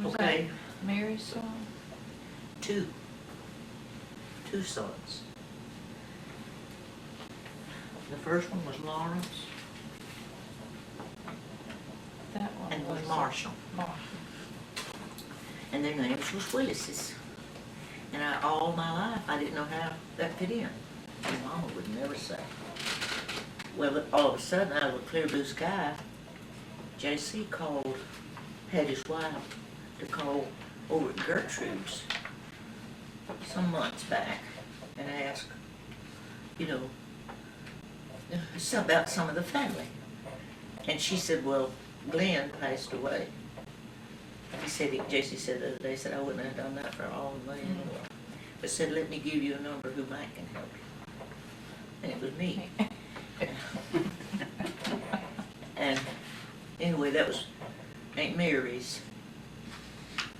Was Okay, that Mary's son? two sons. The first one was Lawrence, That one and was was Marshall. Marshall. And their names was Willis's. And all my life, I didn't know how that fit in. And Mama would never say. Well, all of a sudden, out of a clear blue sky, J.C. had his wife to call over at Gertrude's some months back and ask, you know, about some of the family. And she said, well, Glenn passed away. He said, J.C. said the other day, said, I wouldn't have done that for all the money in the world. But said, let me give you a number who might can help you. And it was me. And anyway, that was Aunt Mary's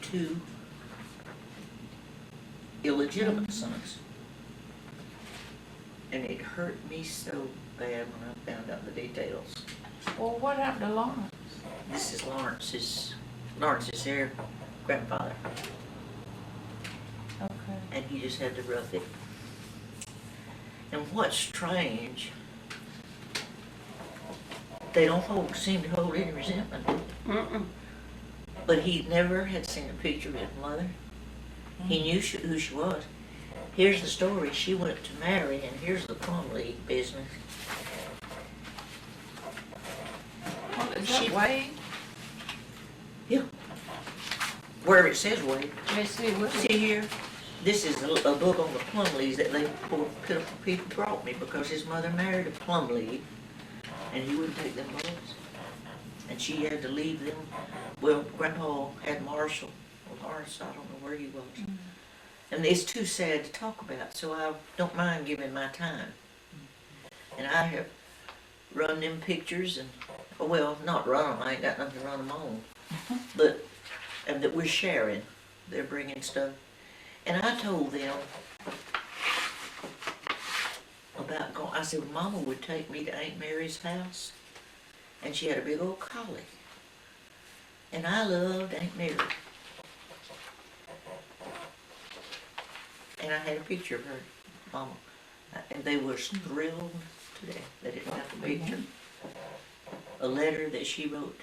two illegitimate sons. And it hurt me so bad when I found out the details. Well, what happened to Lawrence? This is Lawrence's their grandfather, Okay. and he just had to rough it. And what's strange, they don't seem to hold any resentment. Mm-mm. But he never had seen a picture of his mother. He knew who she was. Here's the story. She went to marry, and here's the plum league business. Well, is that She- Wade? Yeah. Wherever it says Wade. J.C. Willie? See here, this is a book on the plum leaves that they poor pitiful people brought me because his mother married a plum leaf, and he wouldn't take them boys. And she had to leave them. Well, Grandpa had Marshall, or Lawrence, I don't know where he was. And it's too sad to talk about, so I don't mind giving my time. And I have run them pictures and, well, not run them, I ain't got nothing to run them on. But, and that we're sharing, they're bringing stuff. And I told them about going, I said, Mama would take me to Aunt Mary's house, and she had a big old collie. And I loved Aunt Mary. And I had a picture of her, Mama. And they were thrilled to death that it got the picture. A letter that she wrote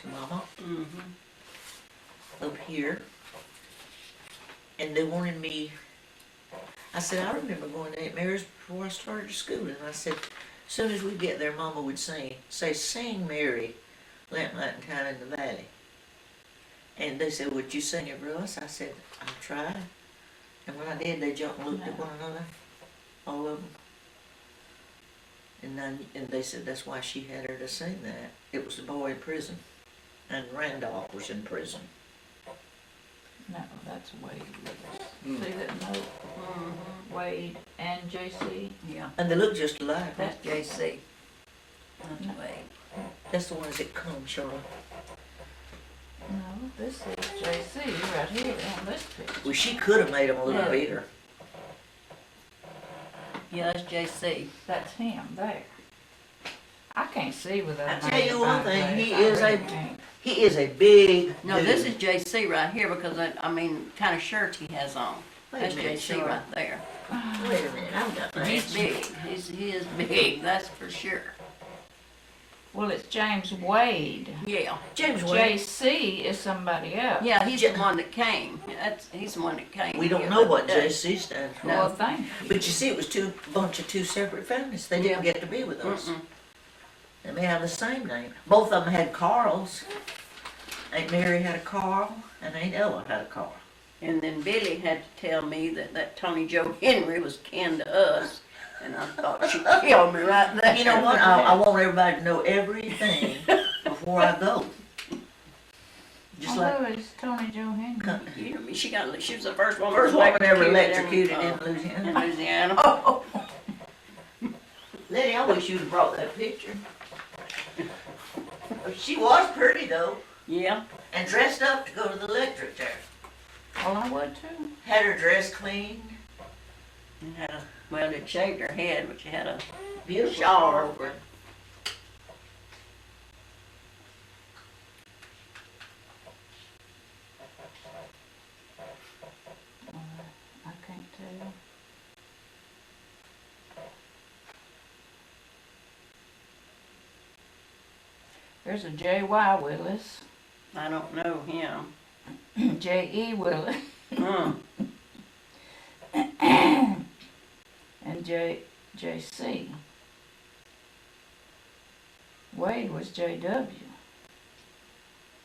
to Mama Mm-hmm. up here. And they wanted me, I said, I remember going to Aunt Mary's before I started school. And I said, as soon as we get there, Mama would say, sing Mary, Lamplight and Time in the Valley. And they said, would you sing it for us? I said, I'll try. And when I did, they jumped and looked at one another, all of them. And they said that's why she had her to sing that. It was the boy in prison, and Randolph was in prison. No, that's Wade Willis. See that note? Wade and J.C.? Yeah. And they look just alike. That's J.C. No. Wade. That's the ones that come, Charlotte. No, this is J.C. right here on this picture. Well, she could have made them a little Yeah. bigger. Yeah, that's J.C. That's him there. I can't see with that. I tell you one thing, he is I a- really can't. He is a big No, dude. this is J.C. right here because I mean, kind of shirt he has on. Wait a That's minute, J.C. Charlotte. right there. Wait a minute, I've got He's that. big. He is big. That's for sure. Well, it's James Wade. Yeah. James Wade. J.C. is somebody else. Yeah, he's the one that came. He's the one that came. We don't here know the what other day. JC stands for. Well, thank you. But you see, it was bunch of two separate families. They didn't get to be with us. Mm-mm. They may have the same name. Both of them had Carls. Aunt Mary had a Carl, and Aunt Ella had a Carl. And then Billy had to tell me that Tony Joe Henry was kin to us. And I thought she killed me right there. You know what? I want everybody to know everything before I go. Just like Who is Tony Joe Henry? You know, she was the first one. first woman ever electrocuted electrocuted in Louisiana. in Louisiana. Letty, I wish you'd have brought that picture. She was pretty though, Yeah. and dressed up to go to the electric chair. Well, I would too. Had her dress cleaned, And had well, it shaved her head, but she had a beautiful shawl scarf. over it. I can't tell. There's a J.Y. Willis, I don't know him. J.E. Willis, Mm. and and JC. Wade was JW.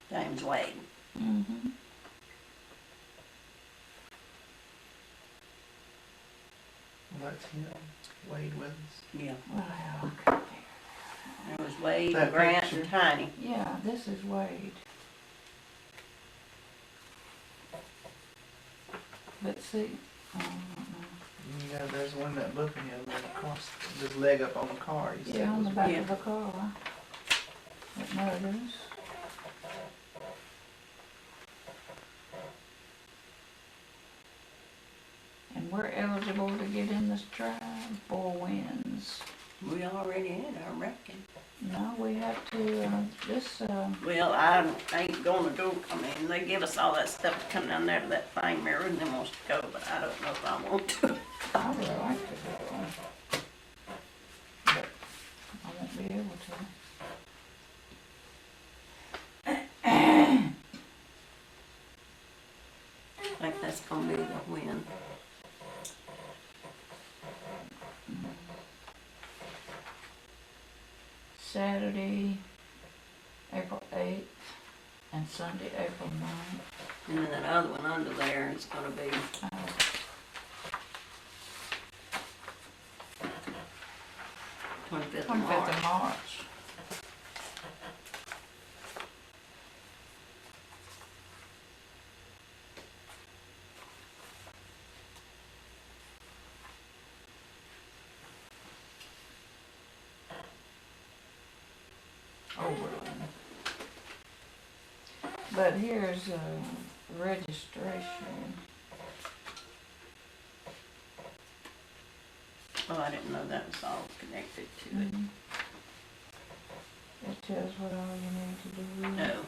James Wade. Mm-hmm. Well, that's him, Wade Withers. Yeah. Well, I can't think. There was Wade, That Grant, picture. and Tiny. Yeah, this is Wade. But see, You know, there's one that book in here that across his leg up on the car. He said yeah, on was the back Yeah. of the car. It murders. And we're eligible to get in this tribe, 4 wins. We already had our reckon. No, we have to, Well, I ain't gonna go, I mean, they give us all that stuff to come down there to that thing Mary and them wants to go, but I don't know if I want to. I would like to go. But I won't be able to. I think that's gonna be the win. Saturday, April 8th, and Sunday, April 9th. And then that other one under there is gonna be, Uh, 25th of 25th March. of March. Oberlin. But here's registration. Oh, I didn't know that was all connected to it. Mhm. It tells what all you need to do. No.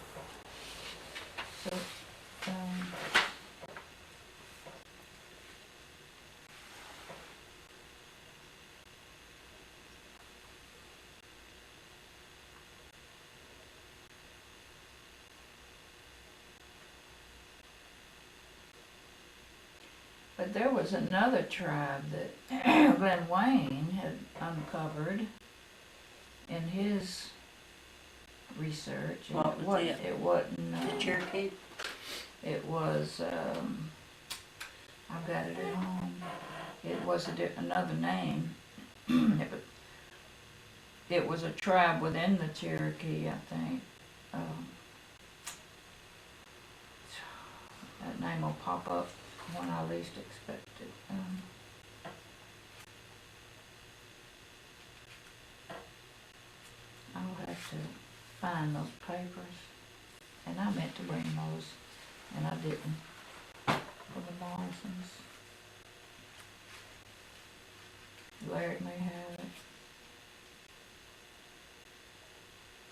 So, but there was another tribe that Glenn Wayne had uncovered in his research. And What was it? It wasn't, The Cherokee? it was, I've got it at home. It was another name. It was a tribe within the Cherokee, I think. That name will pop up when I least expect it. I'll have to find those papers. And I meant to bring those, and I didn't, for the Morrisons. Larry may have it.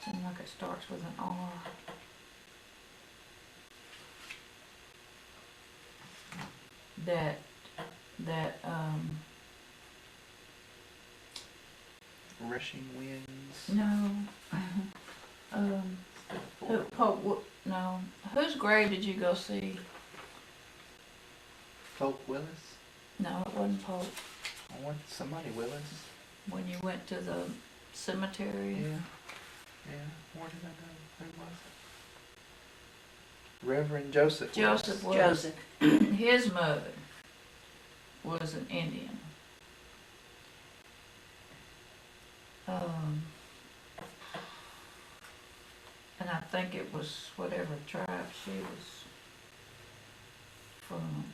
Seems like it starts with an R. That Rushing Winds. no, no, whose grave did you go see? Pope Willis. No, it wasn't Pope. I want somebody Willis. When you went to the cemetery. Yeah. Yeah. Where did I go? Who was it? Reverend Joseph. Willis. Joseph was, Joseph. his mother was an Indian. And I think it was whatever tribe she was from.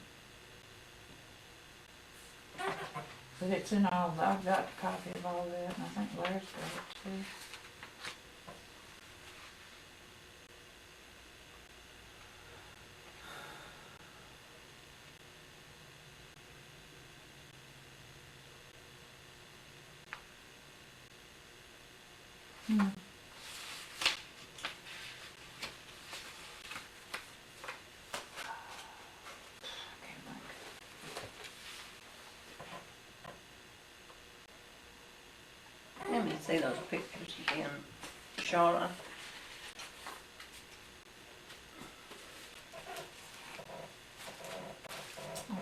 But it's in all, I've got a copy of all that, and I think Larry's got it too. Hmm. Can't think. Let me see those pictures again, Charlotte.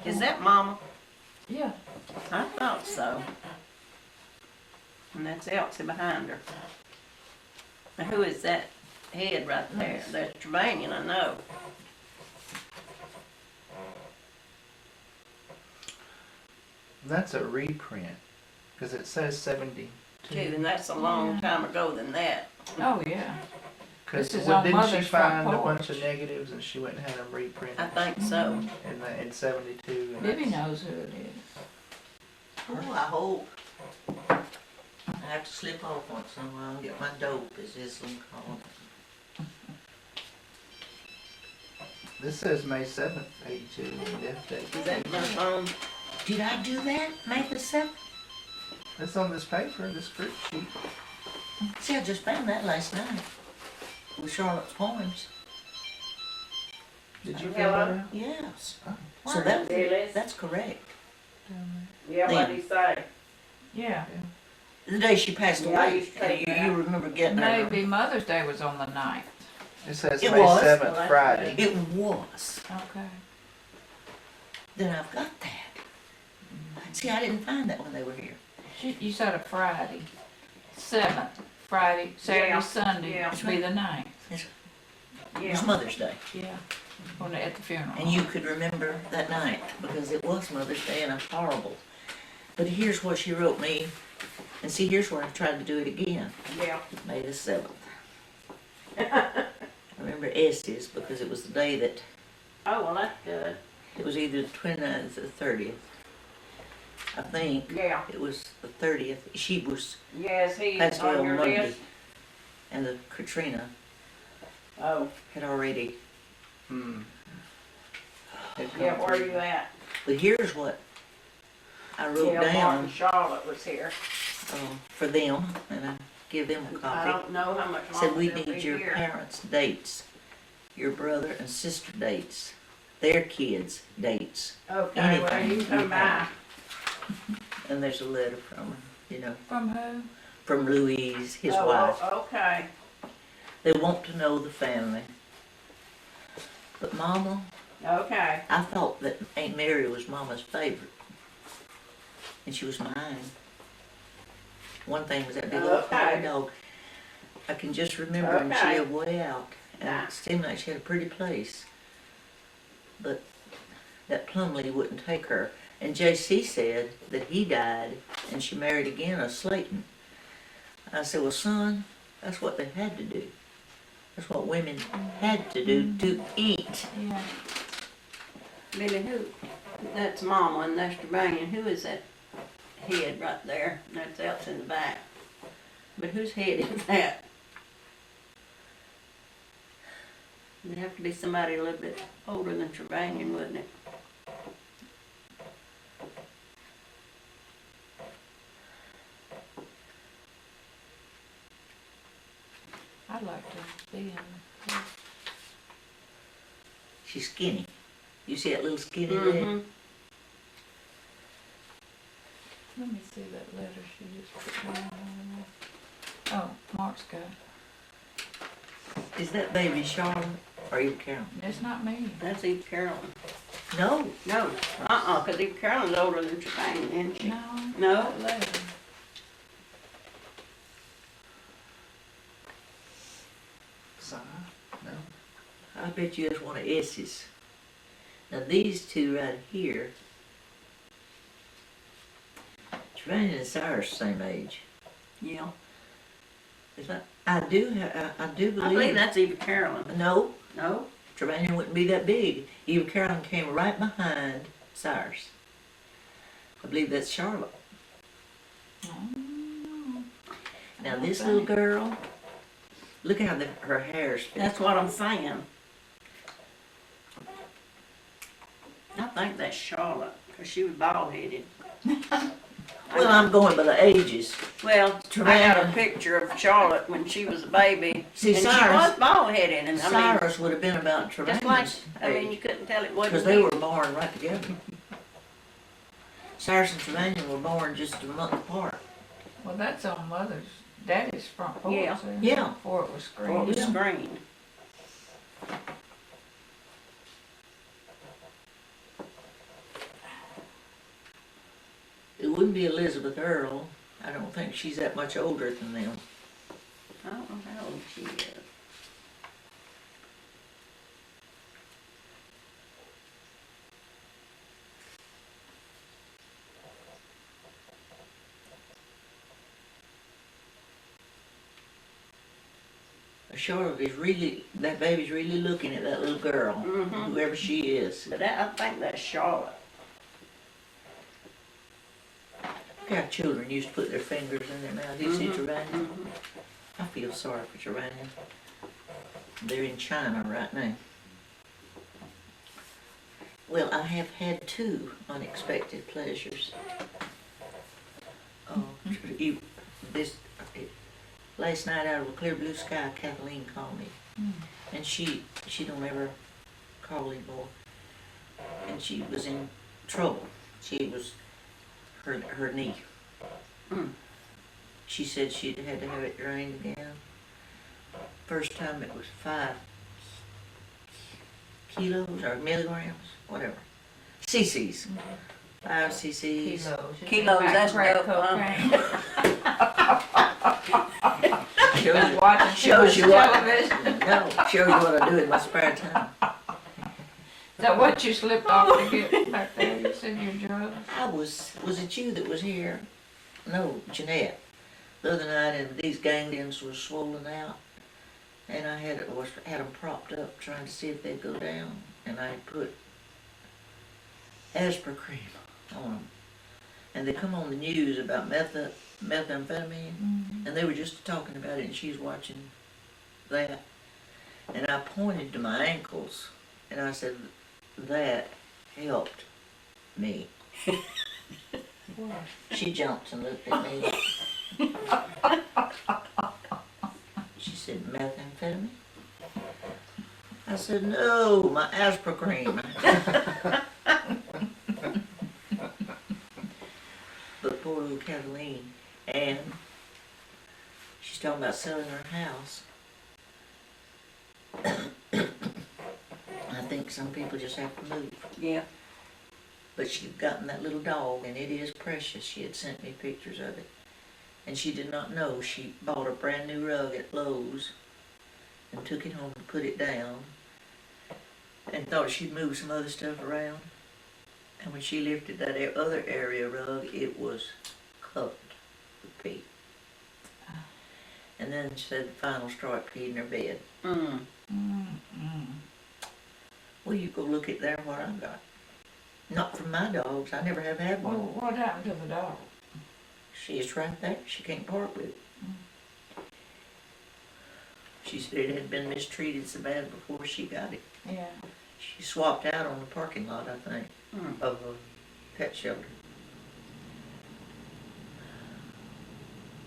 Is that Mama? Yeah, I thought so. And that's Elsie behind her. Now who is that head right there? That's Trevanian, I know. That's a reprint, because it says 72. Too, and that's a long time ago than that. Oh, yeah. Because This is on didn't she Mother's front find a porch. bunch of negatives and she went and had them reprinted I think so. in 72? And Debbie that's- knows who it is. Oh, I hope. I have to slip off once in a while and get my dope, as Islam called it. This says May 7th, 82, death date. Is that my phone? Did I do that? May the 7th? It's on this paper, this script sheet. See, I just found that last night. With Charlotte's poems. Did you Hello? fill that out? Yes. Oh. So Phyllis? that's correct. Yeah, Then. what'd he say? Yeah. The day she passed Yeah, I away. used to take You that. remember getting her. Maybe Mother's Day was on the 9th. It says It May was. 7th, Well, that's Friday. It was. Okay. Then I've got that. See, I didn't find that when they were here. You said a Friday. 7th. Friday, Saturday, Yeah. Sunday. Yeah. It'd be the 9th. It Yeah. was Mother's Day. Yeah. When at the funeral. And you could remember that night because it was Mother's Day and it's horrible. But here's what she wrote me. And see, here's where I tried to do it again. Yeah. May the 7th. I remember S's because it was the day that, Oh, well, that's good. it was either the 29th or the 30th. I think Yeah. it was the 30th. She was, Yes, he's passed away on on your Monday. list. And the Katrina Oh, had already, Hmm. It yeah, come where through. you at? but here's what I wrote Yeah, Mark down and Charlotte was here. for them, and I give them a I copy. don't know how much Said longer we they'll be need your here. parents' dates, your brother and sister dates, their kids' dates, Okay, well, anything you can you come by. have. And there's a letter from her, you know, From who? from Louise, his Oh, wife. oh, okay. They want to know the family. But Mama, Okay. I thought that Aunt Mary was Mama's favorite. And she was mine. One thing was that big old Okay. prairie dog. I can just remember when she Okay. lived way out. And Yeah. it seemed like she had a pretty place. But that Plumley wouldn't take her. And JC said that he died and she married again a Slayton. I said, well, son, that's what they had to do. That's what women had to do to eat. Yeah. Billy, who? That's Mama and that's Trevanian. Who is that head right there? That's else in the back. But whose head is that? It'd have to be somebody a little bit older than Trevanian, wouldn't it? I'd like to be in. She's skinny. You see that little skinny leg? Mhm. Let me see that letter she just put down. Oh, Mark's got it. Is that baby Charlotte or Eve Carolyn? It's not me. That's Eve Carolyn. No. No, 'cause Eve Carolyn's older than Trevanian, isn't she? No. No? That letter. Sign? No. I bet you it's one of S's. Now these two right here, Trevanian and Cyrus same age. Yeah. Is that? I do I believe believe. that's Eve Carolyn. No, No? Trevanian wouldn't be that big. Eve Carolyn came right behind Cyrus. I believe that's Charlotte. Oh. Now this little girl, look how her hair's fit. That's what I'm saying. I think that's Charlotte, 'cause she was bald-headed. Well, I'm going by the ages. Well, I got a Trevanian. picture of Charlotte when she was a baby. See, and Cyrus- she was bald-headed, and I mean, Cyrus would have been about just like, Trevanian's I mean, you age. couldn't tell it wasn't Because they him. were born right together. Cyrus and Trevanian were born just a month apart. Well, that's on Mother's, Daddy's front porch. Yeah. isn't it? Yeah. Before it was Before it was screened. screened. wouldn't be Elizabeth Earl. I don't think she's that much older than them. I don't know how old she is. Sure is really, that baby's really looking at that little girl, Mhm. whoever she is. But I think that's Charlotte. Look how children used to put their fingers in their mouth. You see Mhm. Trevania? Mhm. I feel sorry for Trevania. They're in China right now. Well, I have had 2 unexpected pleasures. Last night out of a clear blue sky, Kathleen called me. And she don't ever call anymore. And she was in trouble. She was, her knee. Mm. She said she'd had to have it drained again. First time it was 5 kilos or milligrams, whatever. cc's. 5 cc's. Kilos, that's crack dope, huh? Shows, Watching shows you too much what, television. no, shows you what I do in my spare time. Is that what you slipped off to get back there? You said your drugs? Was it you that was here? No, Jeanette. The other night, and these ganglions were swollen out, and I had them propped up trying to see if they'd go down, and I put aspirin cream on them. And they come on the news about methamphetamine, and they were just talking about it, and she's watching that. And I pointed to my ankles, and I said, that helped me. She jumped and looked at me. She said, methamphetamine? I said, no, my aspirin cream. But poor little Kathleen, and she's talking about selling her house. I think some people just have to move. Yeah. But she'd gotten that little dog, and it is precious. She had sent me pictures of it. And she did not know she bought a brand new rug at Lowe's and took it home and put it down and thought she'd move some other stuff around. And when she lifted that other area rug, it was covered with pee. And then she said the final straw, it peed in her bed. Well, you go look at there what I got. Not from my dogs. I never have had Well, one. what happened to the dog? She is right there. She can't part with it. She said it had been mistreated so bad before she got it. Yeah. She swapped out on the parking lot, I think, of a pet shelter.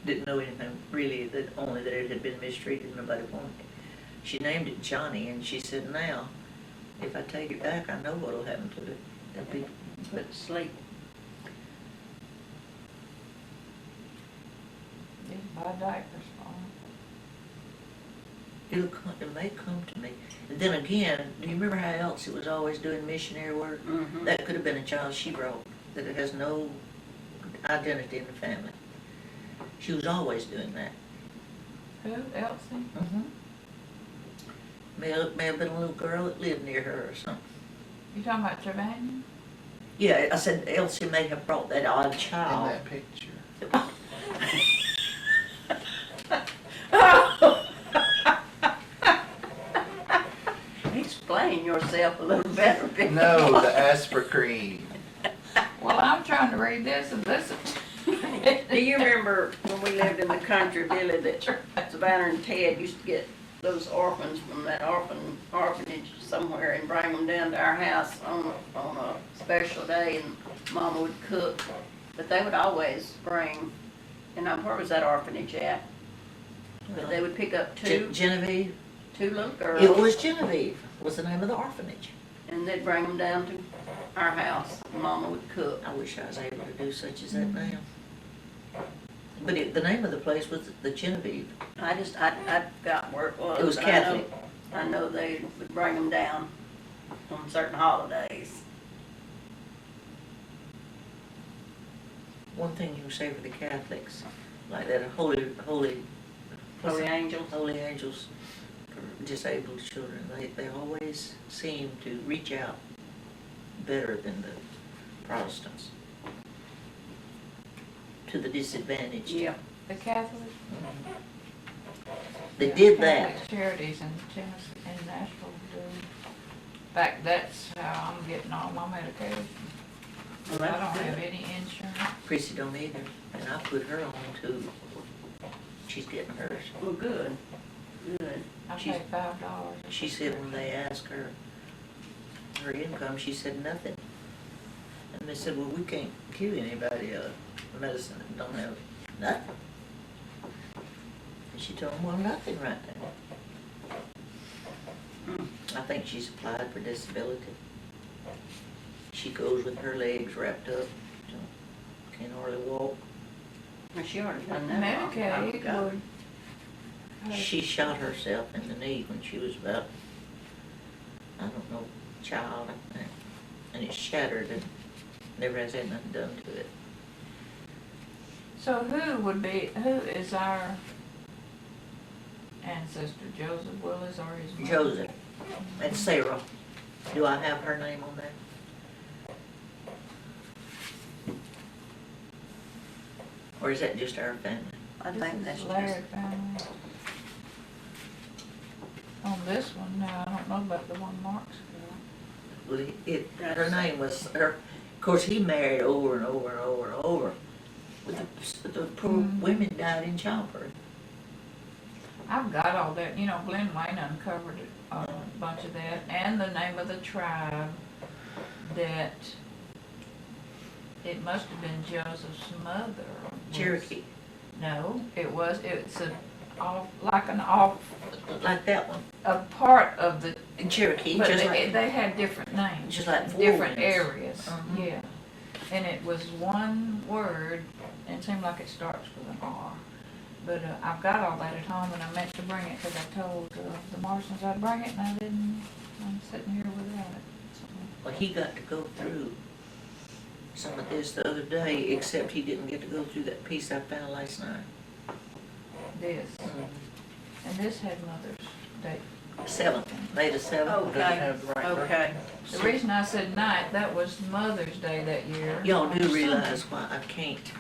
Didn't know anything really, that only that it had been mistreated. Nobody wanted it. She named it Johnny, and she said, now, if I take it back, I know what'll happen to it. It'll be Put to sleep. Just buy diapers for them. it may come to me. And then again, do you remember how else it was always doing missionary work? Mm-hmm. That could have been a child she brought, that it has no identity in the family. She was always doing that. Who? Elsie? May have been a little girl that lived near her or something. You talking about Trevania? Yeah, I said Elsie may have brought that odd In child. that picture. Explain yourself a little better, Billy. No, the aspirin cream. Well, I'm trying to read this and listen. Do you remember when we lived in the country, Billy, that Savannah and Ted used to get those orphans from that orphanage somewhere and bring them down to our house on a special day, and Mama would cook. But they would always bring, and where was that orphanage at? But they would pick up Genevieve? two little girls. It was Genevieve, was the name of the orphanage. And they'd bring them down to our house. Mama would cook. I wish I was able to do such as that now. But the name of the place was the Genevieve. I forgot where it was. It was but Catholic. I know they would bring them down on certain holidays. one thing you can say for the Catholics, like that Holy Angels. Holy Angels for disabled children, they always seem to reach out better than the Protestants to the disadvantaged. Yeah. The Catholic. They did Catholic that. Charities in Tennessee and Nashville do. In fact, that's how I'm getting all my medication. Well, I that's don't good. have any insurance. Prissy don't either, and I put her on too. She's getting hers. Well, good, good. I She's- pay $5. She said when they asked her her income, she said nothing. And they said, well, we can't give anybody medicine that don't have nothing. And she told them, well, nothing right now. I think she's applied for disability. She goes with her legs wrapped up, so can't hardly walk. Well, she already done that. a long time Medicaid ago. would. She shot herself in the knee when she was about, I don't know, child, I think. And it shattered and never has had nothing done to it. So who is our ancestor, Joseph Willis or his mother? Joseph and Sarah. Do I have her name on there? Or is that just our family? I This think is that's Laird just, family. On this one, now, I don't know about the one Mark's got. Well, her name was, of course, he married over and over and over and over. But the poor women died in childbirth. I've got all that, you know, Glenn Wayne uncovered a bunch of that, and the name of the tribe that it must have been Joseph's mother. was- Cherokee, No, it's a like that one. a part of the, And Cherokee, but just like, they had different names. just like Different Florence. areas, Mhm. yeah. And it was one word, and it seemed like it starts with an R. But I've got all that at home, and I meant to bring it because I told the Marsons I'd bring it, and I didn't. I'm sitting here without it. So, Well, he got to go through some of this the other day, except he didn't get to go through that piece I found last night. this, and this had Mother's Day. 7th, May the 7th. Doesn't okay, have the right okay. The reason I said night, that was Mother's Day that year. Y'all do on realize Sunday. why I can't.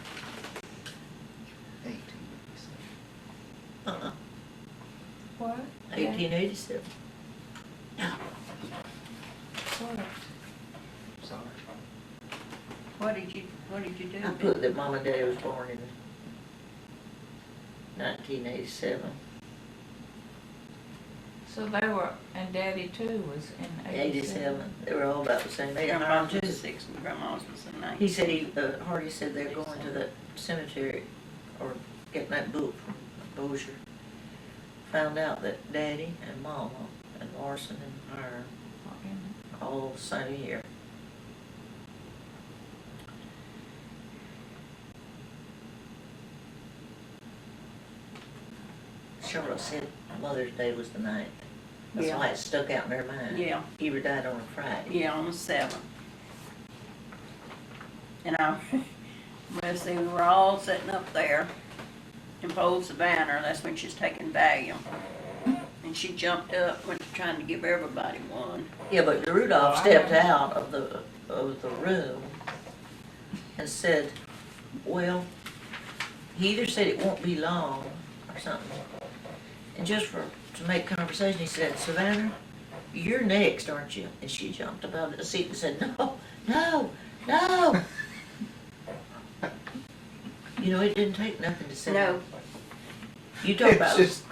1887. What? 1887. What? Sorry. What did you do? I put that Mom and Daddy was born in 1987. So they were, and Daddy too was in 87. They were all about the same age. Grandma's was 6 and Grandma's was in 9. He said Hardy said they're going to the cemetery or getting that book from Bossier. Found out that Daddy and Mama and Larson and her are all the same year. Charlotte said Mother's Day was the 9th. That's Yeah. why it stuck out in their mind. Yeah, Eva died on a Friday. yeah, on the 7th. And well, see, we were all sitting up there in Pole Savannah, that's when she's taking Valium. And she jumped up, went trying to give everybody one. Yeah, but Rudolph stepped out of the room and said, well, he either said it won't be long or something. And just to make conversation, he said, Savannah, you're next, aren't you? And she jumped up out of the seat and said, no, no, no. You know, it didn't take nothing to say. No, You talk It's about, just,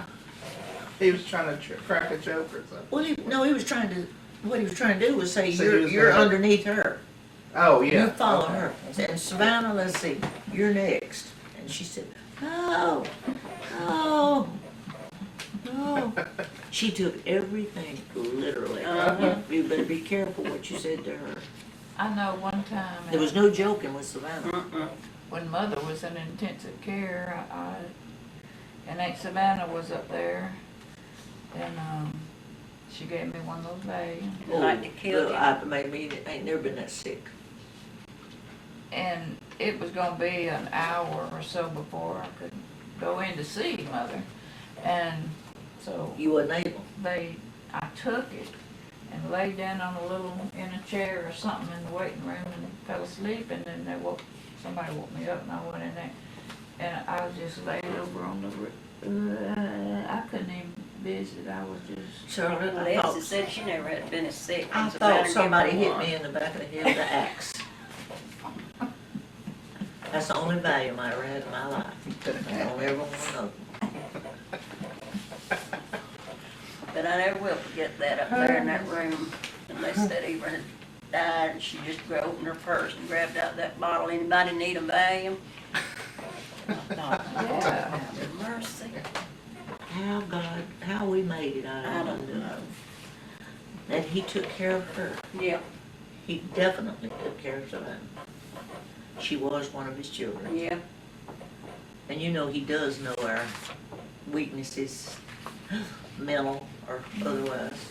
he was trying to crack a joke or something. well, he was trying to, what he was trying to do was say, So he was you're gonna- underneath her. Oh, yeah. You follow okay. her. And Savannah, let's see, you're next. And she said, no, no, no. She took everything literally. Uh-huh. You better be careful what you said to her. I know one time. There was no joking with Savannah. mm-mm. When Mother was in intensive care, and Aunt Savannah was up there, and she gave me one of those bags. Like to kill you. I ain't never been that sick. And it was gonna be an hour or so before I could go in to see Mother. And so You wasn't able. I took it and laid down on in a chair or something in the waiting room and fell asleep, and then somebody woke me up and I went in there. And I was just laid over on I couldn't even visit, I was just. Charlotte, I Leslie thought, said she never had been as sick. I as a thought batter somebody give her hit one. me in the back of the head with an axe. That's the only Valium I ever had in my life. I don't ever want to know. But I never will forget that up there in that room. Unless that Eva had died, and she just opened her purse and grabbed out that bottle. Anybody need a Valium? I thought, Yeah. have mercy. How we made it, I I don't don't know. know. And he took care of her. Yeah, He definitely took care of Savannah. She was one of his children. yeah. And you know he does know our weaknesses, mental or otherwise.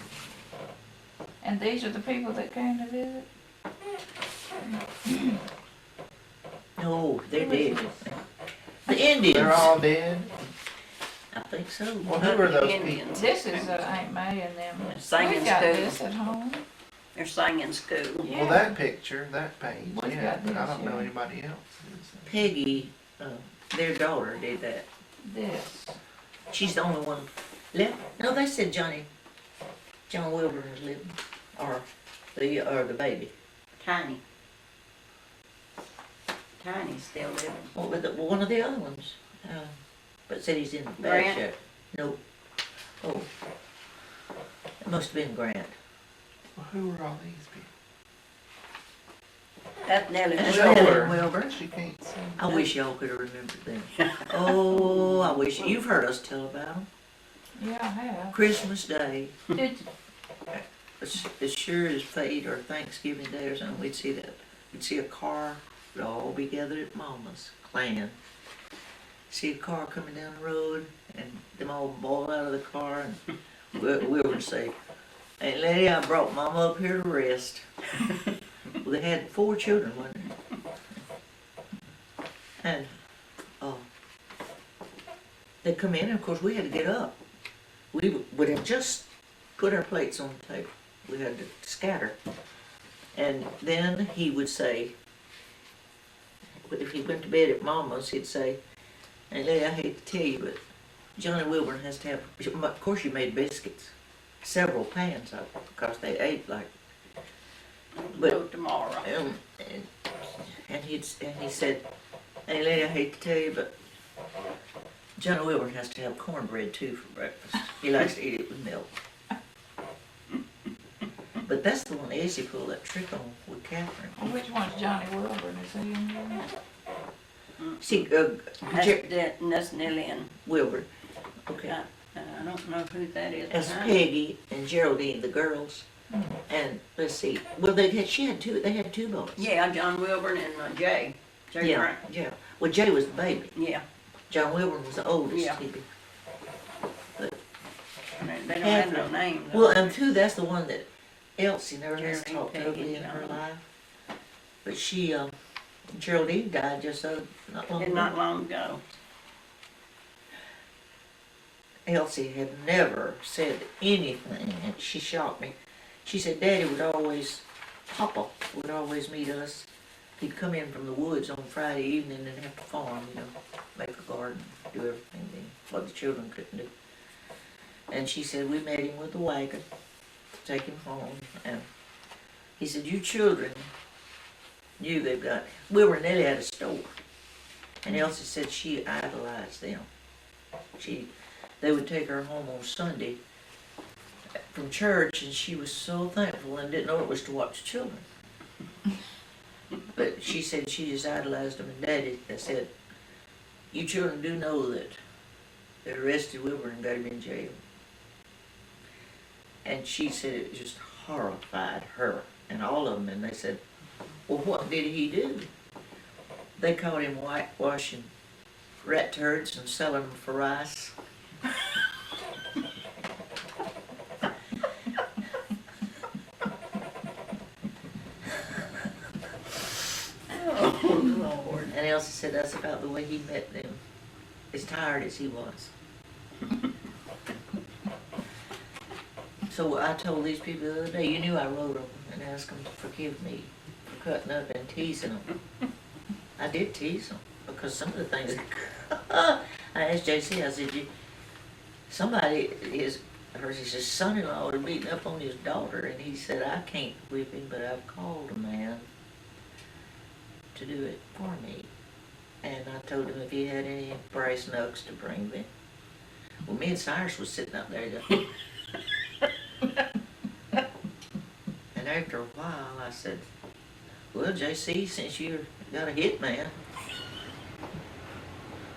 And these are the people that came to visit? No, they're dead. The Indians. They're all dead. I think so. Well, who are those people? Indians. This is Aunt May and them. Singing We got school. this at home. They're singing school. Yeah. Well, that picture, that page, We've yeah, got but I this, don't know yeah. anybody else. Peggy, their daughter, did that. This. She's the only one left. No, they said John Wilburn was living, or the baby. Tiny. Tiny's still living. Well, one of the other ones, but said he's in bad Grant? shape. Nope. Oh, it must have been Grant. Well, who are all these people? That's Nellie That's Show Wilburn. Nellie her. Wilburn. She can't see. I wish y'all could have remembered them. Oh, I wish you've heard us tell about them. Yeah, I have. Christmas Day, Did as sure as fate or Thanksgiving Day or something, we'd see that. We'd see a car. We'd all be gathered at Mama's clan. See a car coming down the road, and them all boil out of the car, and we would say, "Hey, lady, I brought Mama up here to rest." Well, they had 4 children, wasn't they? And they'd come in, and of course we had to get up. We would have just put our plates on the table. We had to scatter. And then he would say, if he went to bed at Mama's, he'd say, "Hey, lady, I hate to tell you, but Johnny Wilburn has to have," of course you made biscuits, several pans of it, because they ate like, Go tomorrow. and he said, "Hey, lady, I hate to tell you, but Johnny Wilburn has to have cornbread too for breakfast. He likes to eat it with milk." But that's the one Izzy pulled that trick on with Catherine. which one's Johnny Wilburn? Is he in here? See, That's Nellie and Wilburn. Okay. I don't know who that is. That's behind. Peggy and Geraldine, the girls. And let's see. Well, they had two boys. Yeah, John Wilburn and Jay. Jay Yeah, Grant. yeah. Well, Jay was the baby. Yeah. John Wilburn was the oldest. Yeah. He- They don't have no name. though. Well, and two, that's the one that Elsie never has Geraldine, talked Peggy, ugly in her John. life. But she, Geraldine died just not long And ago. not long ago. Elsie had never said anything, and she shocked me. She said Daddy would always, Papa would always meet us. He'd come in from the woods on Friday evening and have to farm, make a garden, do everything what the children couldn't do. And she said we met him with a wagon to take him home. And he said, "You children knew they've got," Wilbur and Nellie had a store. And Elsie said she idolized them. They would take her home on Sunday from church, and she was so thankful and didn't know it was to watch children. But she said she just idolized them, and Daddy said, "You children do know that they arrested Wilbur and got him in jail." And she said it just horrified her and all of them, and they said, "Well, what did he do?" They caught him whitewashing rat turds and selling them for rice. Oh, Lord. said that's about the way he met them, as tired as he was. So I told these people the other day, you knew I wrote them and asked them to forgive me for cutting up and teasing them. I did tease them, because some of the things, I asked JC, I said, somebody, his son-in-law was beating up on his daughter, and he said, I can't whip him, but I've called a man to do it for me. And I told him if he had any brass knucks to bring me. Well, me and Cyrus was sitting up there going, and after a while I said, well, JC, since you got a hit man,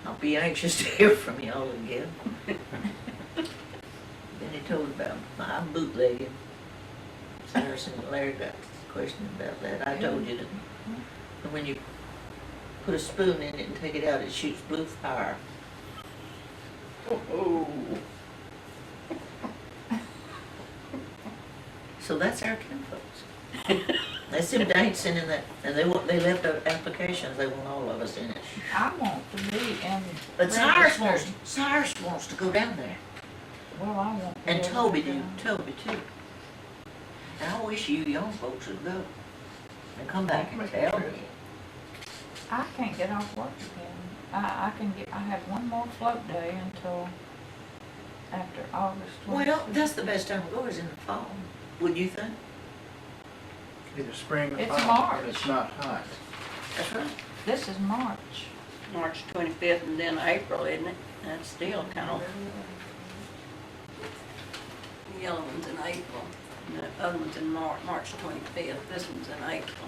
I'll be anxious to hear from y'all again. Then he told about my bootlegging. Cyrus and Larry got questioning about that. I told you that when you put a spoon in it and take it out, it shoots blue fire. Oh. So that's our kinfolks. That's them dancing in that, and they left their applications. They want all of us in it. I want to be in. But Cyrus wants to go down there, Well, I want to. and be able Toby to do, go. Toby too. And I wish you young folks would go and come back and tell me. I can't get off work again. I have one more float day until after August 26th. Well, that's the best time to go is in the fall, wouldn't you think? Either spring or It's fall, March. but it's not hot. That's right. This is March. March 25th and then April, isn't it? That's still kind of, the yellow one's in April, and the other one's in March 25th. This one's in April.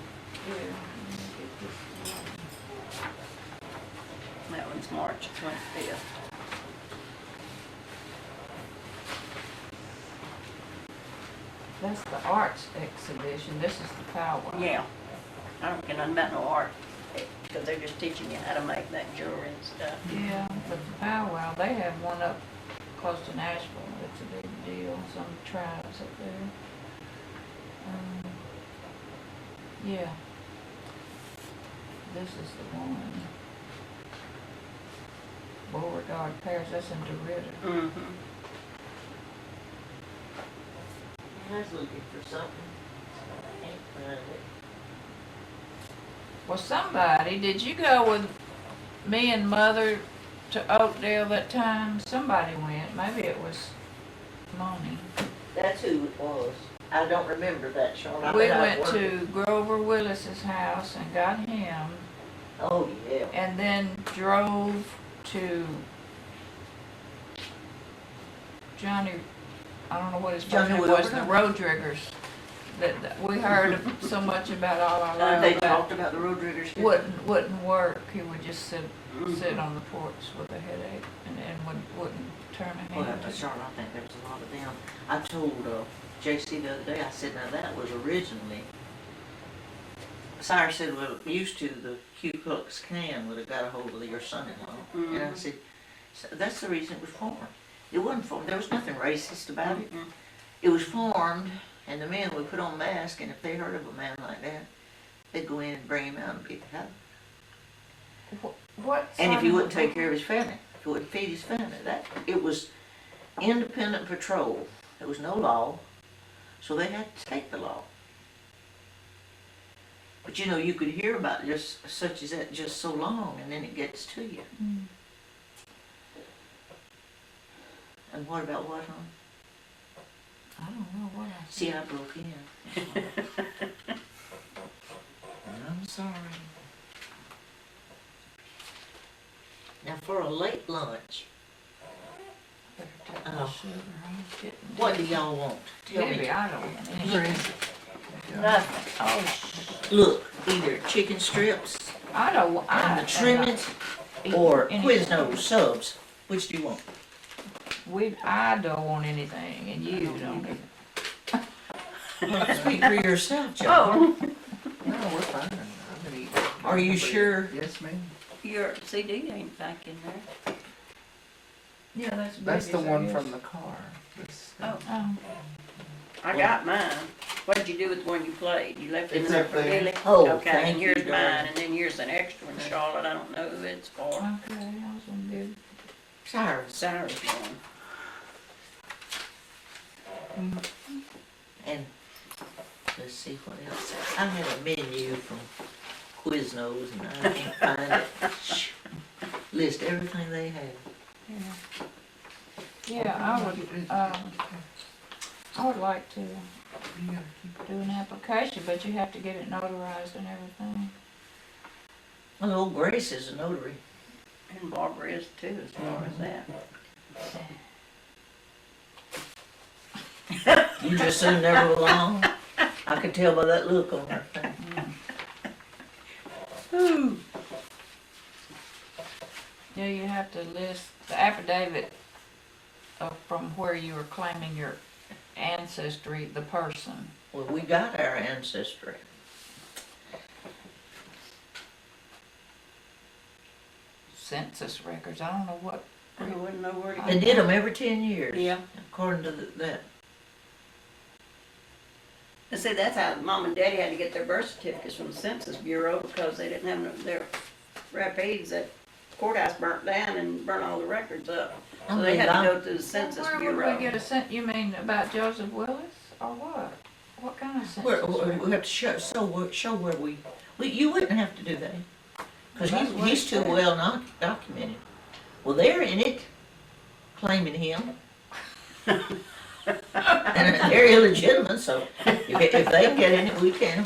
That one's March 25th. That's the arts exhibition. This is the powwow. Yeah. I don't care nothing about no art, because they're just teaching you how to make that jewelry and stuff. Yeah, but the powwow, they have one up close to Nashville. It's a big deal. Some tribes up there. Yeah. This is the one. Beauregard Parish, that's in DeRidder. Mm-hmm. I was looking for something. Can't find it. Well, somebody, did you go with me and Mother to Oakdale that time? Somebody went. Maybe it was Monty. That's who it was. I don't remember that, Sean. I We mean, I went worked- to Grover Willis's house and got him, Oh, yeah. and then drove to Johnny, I don't know what his first Johnny name was, Wilbur? the Road Riggers. That we heard so much about all our lives. They talked about the road riggers. didn't they? Wouldn't work. He would just sit Mhm. on the porch with a headache and wouldn't turn a Well, hand. Sean, I think there was a lot of them. I told JC the other day, I said, now that was originally, Cyrus said, well, used to the Ku Klux Klan would have got a hold of your son-in-law. And I Mhm. said, so that's the reason it was formed. It wasn't formed, there was nothing racist about it. Mhm. It was formed, and the men would put on masks, and if they heard of a man like that, they'd go in and bring him out and beat the hell. What? And if he side wouldn't of the- take care of his family, if he wouldn't feed his family, it was independent patrol. There was no law, so they had to take the law. But you know, you could hear about just such as that just so long, and then it gets to you. Mm. And what about what, huh? I don't know what I See, said. I broke in. And I'm sorry. Now for a late lunch, Better take my Oh. sugar. I'm getting. what do y'all want? Tell Maybe me. I don't want any. Where is it? Nothing. Oh, Look, either chicken strips I don't. wa- I and the trimmings eat or anything. Quiznos subs. Which do you want? I don't want anything, and you don't. Speak for yourself, Joe. Oh, No, we're fine. I'm gonna eat. Are you sure? Yes, ma'am. your CD ain't back in there. Yeah, that's. That's the Baby's, I one guess. from the car. This- Oh. Oh. I got mine. What did you do with the one you played? You left it in It's there up for there. Billy? Oh, Okay, thank and you, here's darling. mine, and then here's an extra one, Charlotte. I don't know who it's for. Okay, I was gonna do. Cyrus. Cyrus one. And let's see what else. I had a menu from Quiznos and I can't find it. Shh. List everything they have. Yeah, I would like to do an application, but you have to get it notarized and everything. Well, old Grace is a notary. And Barbara is too, as far as that. You just soon never belong. I could tell by that look on her face. Ooh. Yeah, you have to list the affidavit from where you are claiming your ancestry, the person. Well, we got our ancestry. Census records, I don't know what. I wouldn't know where to They get did them every 10 years. Yeah. According to that. And see, that's how Mom and Daddy had to get their birth certificates from the Census Bureau because they didn't have their rapids at courthouse burnt down and burnt all the records up. So they had to go to the Census Where Bureau. would we get a you mean about Joseph Willis, or what? What kind of census? We have to show where you wouldn't have to do that. Because That's what he's it too said. well not documented. Well, they're in it, claiming him. And they're illegitimate, so if they get in it, we can.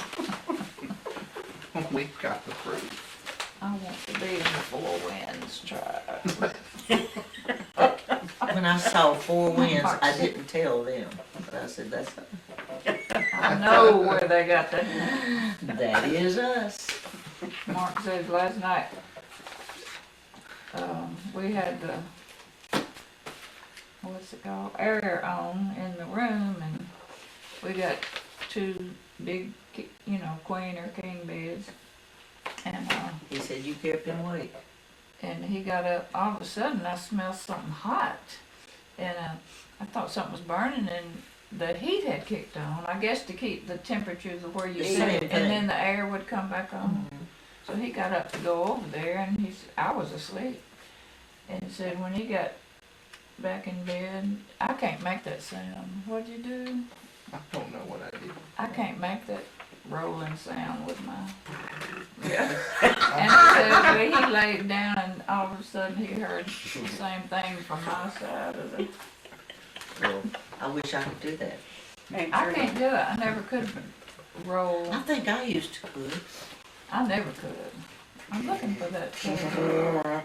We've got the proof. I want to be in the Four Winds tribe. When I saw Four Winds, I didn't tell them. But I said, I know where they got that. that is us. Mark said last night, we had the, what's it called, air on in the room, and we got two big, queen or king beds, and He said, you kept him awake. and he got up, all of a sudden I smelled something hot, and I thought something was burning, and the heat had kicked on, I guess to keep the temperatures of where you Same sit, thing. and then the air would come back on. Mhm. So he got up to go over there, and I was asleep, and he said when he got back in bed, I can't make that sound. What'd you do? I don't know what I did. I can't make that rolling sound with my. Yeah. And he said he laid down, and all of a sudden he heard the same thing from my side of the. Well, I wish I could do that. I can't do it. I never could roll. I think I used to could. I never could. I'm looking for that.